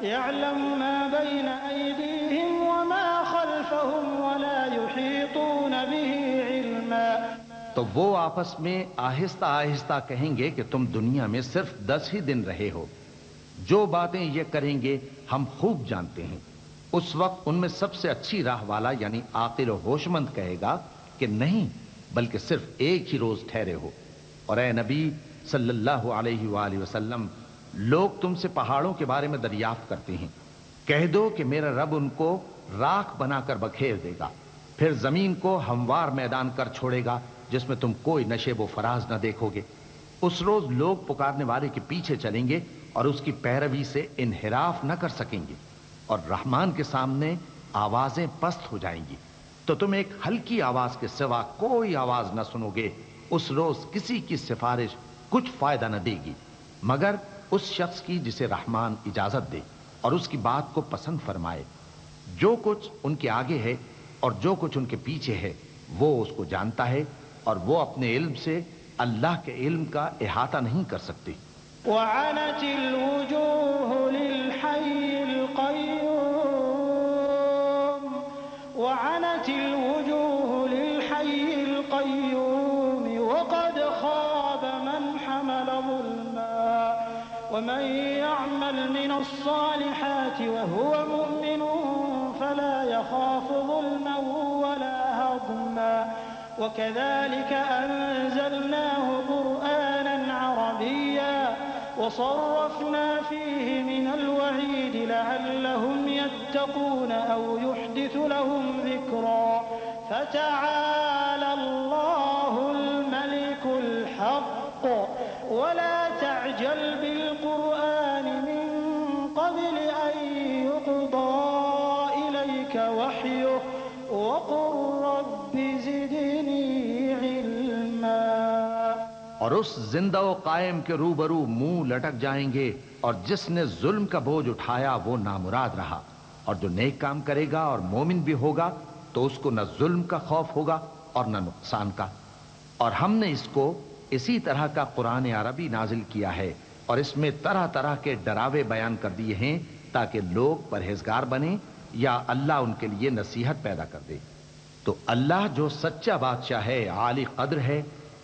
يعلم ما بين أيديهم وما خلفهم ولا يحيطون به علما. تو وہ آپس میں آہستہ آہستہ کہیں گے کہ تم دنیا میں صرف 10 ہی دن رہے ہو. جو باتیں یہ کریں گے ہم خوب جانتے ہیں. اس وقت ان میں سب سے اچھی راہ والا یعنی عاقل و ہوش مند کہے گا کہ نہیں بلکہ صرف ایک ہی روز ٹھہرے ہو. اور اے نبی صلی اللہ علیہ وآلہ وسلم لوگ تم سے پہاڑوں کے بارے میں دریافت کرتے ہیں. کہہ دو کہ میرا رب ان کو راکھ بنا کر بکھیر دے گا پھر زمین کو ہموار میدان کر چھوڑے گا جس میں تم کوئی نشیب و فراز نہ دیکھو گے. اس روز لوگ پکارنے والے کے پیچھے چلیں گے اور اس کی پیروی سے انحراف نہ کر سکیں گے اور رحمان کے سامنے آوازیں پست ہو جائیں گی تو تم ایک ہلکی آواز کے سوا کوئی آواز نہ سنو گے. اس روز کسی کی سفارش کچھ فائدہ نہ دے گی مگر اس شخص کی جسے رحمان اجازت دے اور اس کی بات کو پسند فرمائے. جو کچھ ان کے آگے ہے اور جو کچھ ان کے پیچھے ہے وہ اس کو جانتا ہے اور وہ اپنے علم سے اللہ کے علم کا احاطہ نہیں کر سکتے. وعنت الوجوه للحي القيوم وقد خاب من حمل ظلما ومن يعمل من الصالحات وهو مؤمن فلا يخاف ظلما ولا هضما وكذلك أنزلناه قرآنا عربيا وصرفنا فيه من الوعيد لعلهم يتقون أو يحدث لهم ذكرا فتعالى الله الملك الحق ولا تعجل بالقرآن من قبل أن يقضى إليك وحيه وقل رب زدني علما. اور اس زندہ و قائم کے روبرو منہ لٹک جائیں گے اور جس نے ظلم کا بوجھ اٹھایا وہ نامراد رہا اور جو نیک کام کرے گا اور مومن بھی ہوگا تو اس کو نہ ظلم کا خوف ہوگا اور نہ نقصان کا. اور ہم نے اس کو اسی طرح کا قرآن عربی نازل کیا ہے اور اس میں طرح طرح کے ڈراوے بیان کر دیے ہیں تاکہ لوگ پرہیزگار بنیں یا اللہ ان کے لیے نصیحت پیدا کر دے. تو اللہ جو سچا بادشاہ ہے عالی قدر ہے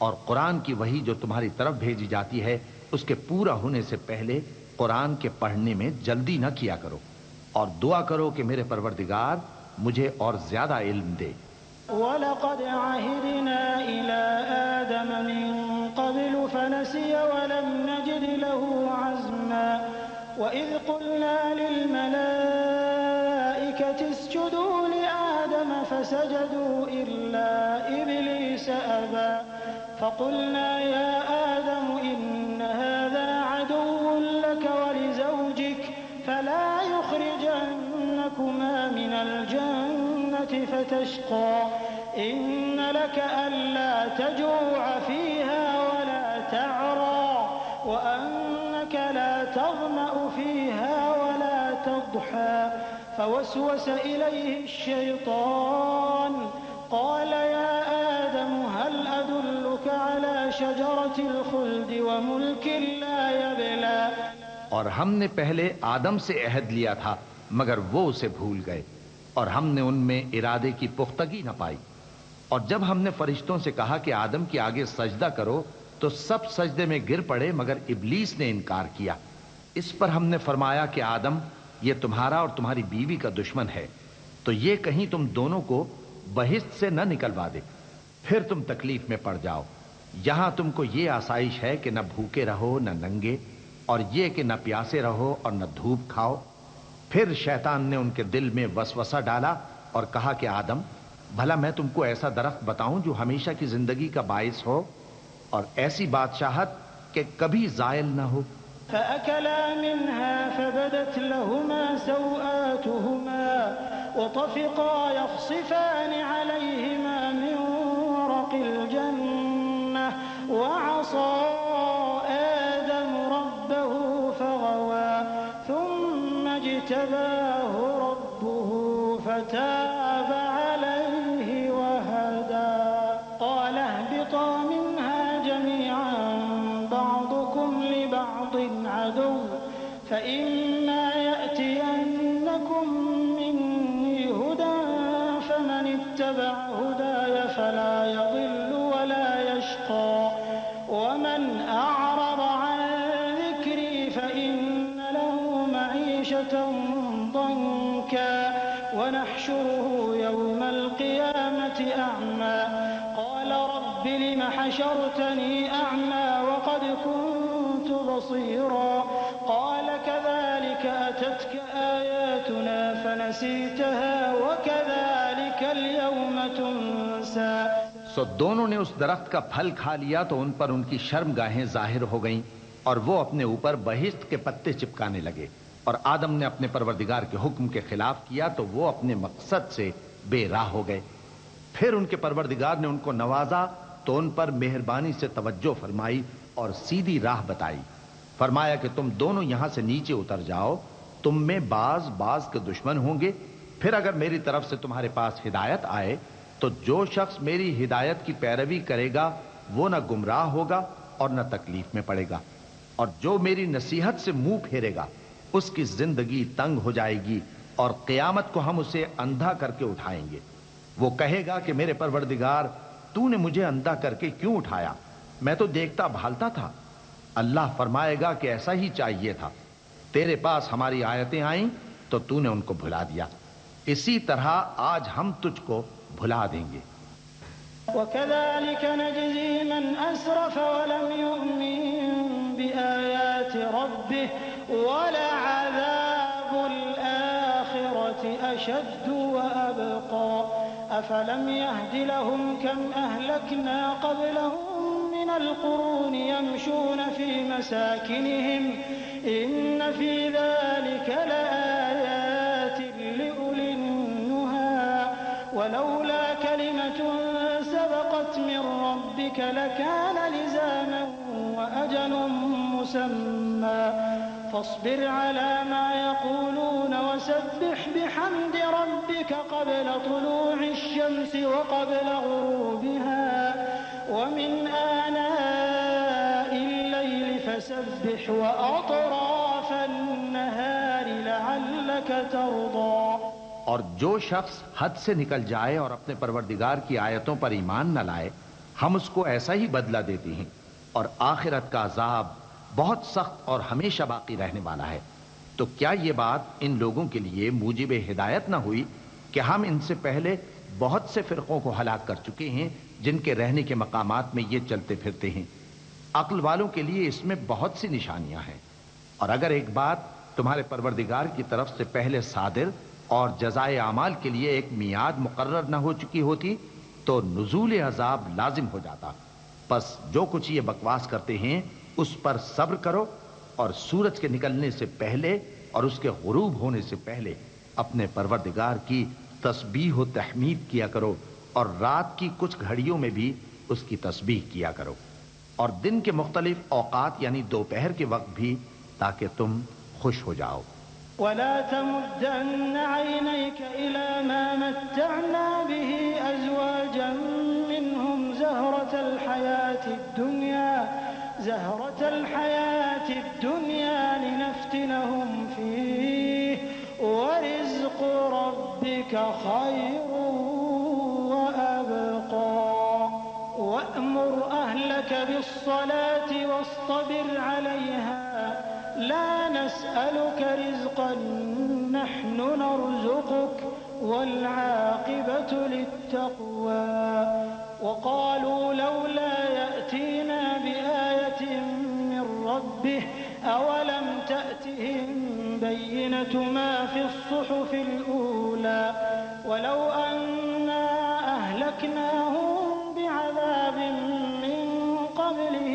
اور قرآن کی وحی جو تمہاری طرف بھیجی جاتی ہے اس کے پورا ہونے سے پہلے قرآن کے پڑھنے میں جلدی نہ کیا کرو اور دعا کرو کہ میرے پروردگار مجھے اور زیادہ علم دے. وَلَقَدْ عَهِدْنَا إِلَىٰ آدَمَ مِن قَبْلُ فَنَسِيَ وَلَمْ نَجِدْ لَهُ عَزْمًا وَإِذْ قُلْنَا لِلْمَلَائِكَةِ اسْجُدُوا لِآدَمَ فَسَجَدُوا إِلَّا إِبْلِيسَ أَبَىٰ فَقُلْنَا يَا آدَمُ إِنَّ هَٰذَا عَدُوٌّ لَّكَ وَلِزَوْجِكَ فَلَا يُخْرِجَنَّكُمَا مِنَ الْجَنَّةِ فَتَشْقَىٰ إِنَّ لَكَ أَلَّا تَجُوعَ فِيهَا وَلَا تَعْرَىٰ وَأَنَّكَ لَا تَظْمَأُ فِيهَا وَلَا تَضْحَىٰ فَوَسْوَسَ إِلَيْهِ الشَّيْطَانُ قال يا آدم هل أدلك على شجرة الخلد وملك لا يبلى اور ہم نے پہلے آدم سے عہد لیا تھا مگر وہ اسے بھول گئے اور ہم نے ان میں ارادے کی پختگی نہ پائی۔ اور جب ہم نے فرشتوں سے کہا کہ آدم کے آگے سجدہ کرو تو سب سجدے میں گر پڑے مگر ابلیس نے انکار کیا۔ اس پر ہم نے فرمایا کہ آدم یہ تمہارا اور تمہاری بیوی کا دشمن ہے، تو یہ کہیں تم دونوں کو بہشت سے نہ نکلوا دے، پھر تم تکلیف میں پڑ جاؤ۔ یہاں تم کو یہ آسائش ہے کہ نہ بھوکے رہو نہ ننگے، اور یہ کہ نہ پیاسے رہو اور نہ دھوپ کھاؤ۔ پھر شیطان نے ان کے دل میں وسوسہ ڈالا اور کہا کہ آدم بھلا میں تم کو ایسا درخت بتاؤں جو ہمیشہ کی زندگی کا باعث ہو اور ایسی بادشاہت کہ کبھی زائل نہ ہو۔ فأكلا منها فبدت لهما سوآتهما وطفقا يخصفان عليهما من ورق الجنة وعصى آدم ربه فغوى ثم اجتباه ربه فتاب عليه وهدى قال اهبطا منها جميعا بعضكم لبعض عدو فإما يأتينكم مني هدى فمن اتبع هداي فلا يضل ولا يشقى ومن أعرض عن ذكري فإن له معيشة ضنكا ونحشره يوم القيامة أعمى قال رب لم حشرتني أعمى وقد كنت بصيرا قال كذلك أتتك آياتنا فنسيتها وكذلك اليوم تنسى۔ سو دونوں نے اس درخت کا پھل کھا لیا تو ان پر ان کی شرمگاہیں ظاہر ہو گئیں اور وہ اپنے اوپر بہشت کے پتے چپکانے لگے، اور آدم نے اپنے پروردگار کے حکم کے خلاف کیا تو وہ اپنے مقصد سے بے راہ ہو گئے۔ پھر ان کے پروردگار نے ان کو نوازا تو ان پر مہربانی سے توجہ فرمائی اور سیدھی راہ بتائی۔ فرمایا کہ تم دونوں یہاں سے نیچے اتر جاؤ، تم میں بعض کے دشمن ہوں گے، پھر اگر میری طرف سے تمہارے پاس ہدایت آئے تو جو شخص میری ہدایت کی پیروی کرے گا وہ نہ گمراہ ہوگا اور نہ تکلیف میں پڑے گا، اور جو میری نصیحت سے منہ پھیرے گا اس کی زندگی تنگ ہو جائے گی اور قیامت کو ہم اسے اندھا کر کے اٹھائیں گے۔ وہ کہے گا کہ میرے پروردگار تو نے مجھے اندھا کر کے کیوں اٹھایا، میں تو دیکھتا بھالتا تھا۔ اللہ فرمائے گا کہ ایسا ہی چاہیے تھا، تیرے پاس ہماری آیتیں آئیں تو تو نے ان کو بھلا دیا، اسی طرح آج ہم تجھ کو بھلا دیں گے۔ وكذلك نجزي من أسرف ولم يؤمن بآيات ربه ولعذاب الآخرة أشد وأبقى أفلم يهد لهم كم أهلكنا قبلهم من القرون يمشون في مساكنهم إن في ذلك لآيات لأولي النهى ولولا كلمة سبقت من ربك لكان لزاما وأجل مسمى فاصبر على ما يقولون وسبح بحمد ربك قبل طلوع الشمس وقبل غروبها ومن آناء الليل فسبح وأطراف النهار لعلك ترضى۔ اور جو شخص حد سے نکل جائے اور اپنے پروردگار کی آیتوں پر ایمان نہ لائے ہم اس کو ایسا ہی بدلہ دیتے ہیں، اور آخرت کا عذاب بہت سخت اور ہمیشہ باقی رہنے والا ہے۔ تو کیا یہ بات ان لوگوں کے لیے موجب ہدایت نہ ہوئی کہ ہم ان سے پہلے بہت سے فرقوں کو ہلاک کر چکے ہیں جن کے رہنے کے مقامات میں یہ چلتے پھرتے ہیں۔ عقل والوں کے لیے اس میں بہت سی نشانیاں ہیں، اور اگر ایک بات تمہارے پروردگار کی طرف سے پہلے صادر اور جزائے اعمال کے لیے ایک میعاد مقرر نہ ہو چکی ہوتی تو نزول عذاب لازم ہو جاتا۔ پس جو کچھ یہ بکواس کرتے ہیں اس پر صبر کرو، اور سورج کے نکلنے سے پہلے اور اس کے غروب ہونے سے پہلے اپنے پروردگار کی تسبیح و تحمید کیا کرو، اور رات کی کچھ گھڑیوں میں بھی اس کی تسبیح کیا کرو، اور دن کے مختلف اوقات یعنی دوپہر کے وقت بھی، تاکہ تم خوش ہو جاؤ۔ ولا تمدن عينيك إلى ما متعنا به أزواجا منهم زهرة الحياة الدنيا لنفتنهم لنفتنهم فيه ورزق ربك خير وأبقى وأمر أهلك بالصلاة واصطبر عليها لا نسألك رزقا نحن نرزقك والعاقبة للتقوى وقالوا لولا يأتينا بآية من ربه أولم تأتهم بينة ما في الصحف الأولى ولو أنا أهلكناهم بعذاب من قبله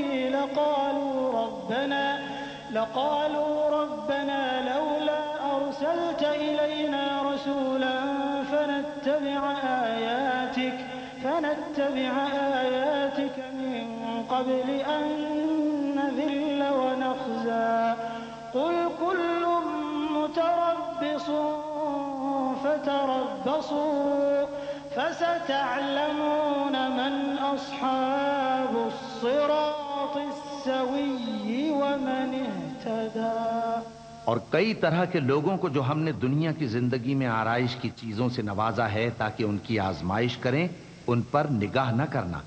لقالوا ربنا لولا أرسلت إلينا رسولا فنتبع آياتك من قبل أن نذل ونخزى قل كل متربص فتربصوا فستعلمون من أصحاب الصراط السوي ومن اهتدى۔ اور کئی طرح کے لوگوں کو جو ہم نے دنیا کی زندگی میں آرائش کی چیزوں سے نوازا ہے تاکہ ان کی آزمائش کریں، ان پر نگاہ نہ کرنا،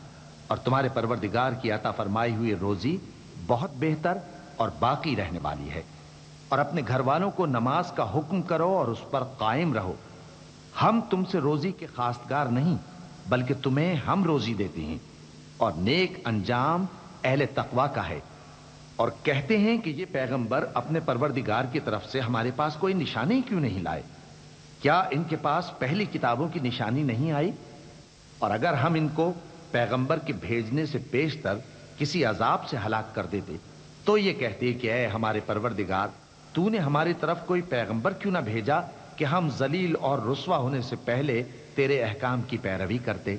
اور تمہارے پروردگار کی عطا فرمائی ہوئی روزی بہت بہتر اور باقی رہنے والی ہے۔ اور اپنے گھر والوں کو نماز کا حکم کرو اور اس پر قائم رہو۔ ہم تم سے روزی کے خواستگار نہیں بلکہ تمہیں ہم روزی دیتے ہیں، اور نیک انجام اہل تقوی کا ہے۔ اور کہتے ہیں کہ یہ پیغمبر اپنے پروردگار کی طرف سے ہمارے پاس کوئی نشانی کیوں نہیں لائے؟ کیا ان کے پاس پہلی کتابوں کی نشانی نہیں آئی؟ اور اگر ہم ان کو پیغمبر کے بھیجنے سے پیشتر کسی عذاب سے ہلاک کر دیتے تو یہ کہتے کہ اے ہمارے پروردگار، تو نے ہماری طرف کوئی پیغمبر کیوں نہ بھیجا کہ ہم ذلیل اور رسوا ہونے سے پہلے تیرے احکام کی پیروی کرتے۔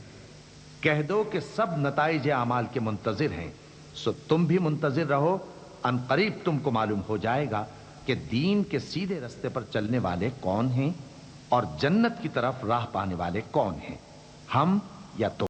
کہہ دو کہ سب نتائج اعمال کے منتظر ہیں، سو تم بھی منتظر رہو، ان قریب تم کو معلوم ہو جائے گا کہ دین کے سیدھے رستے پر چلنے والے کون ہیں اور جنت کی طرف راہ پانے والے کون ہیں، ہم یا تم۔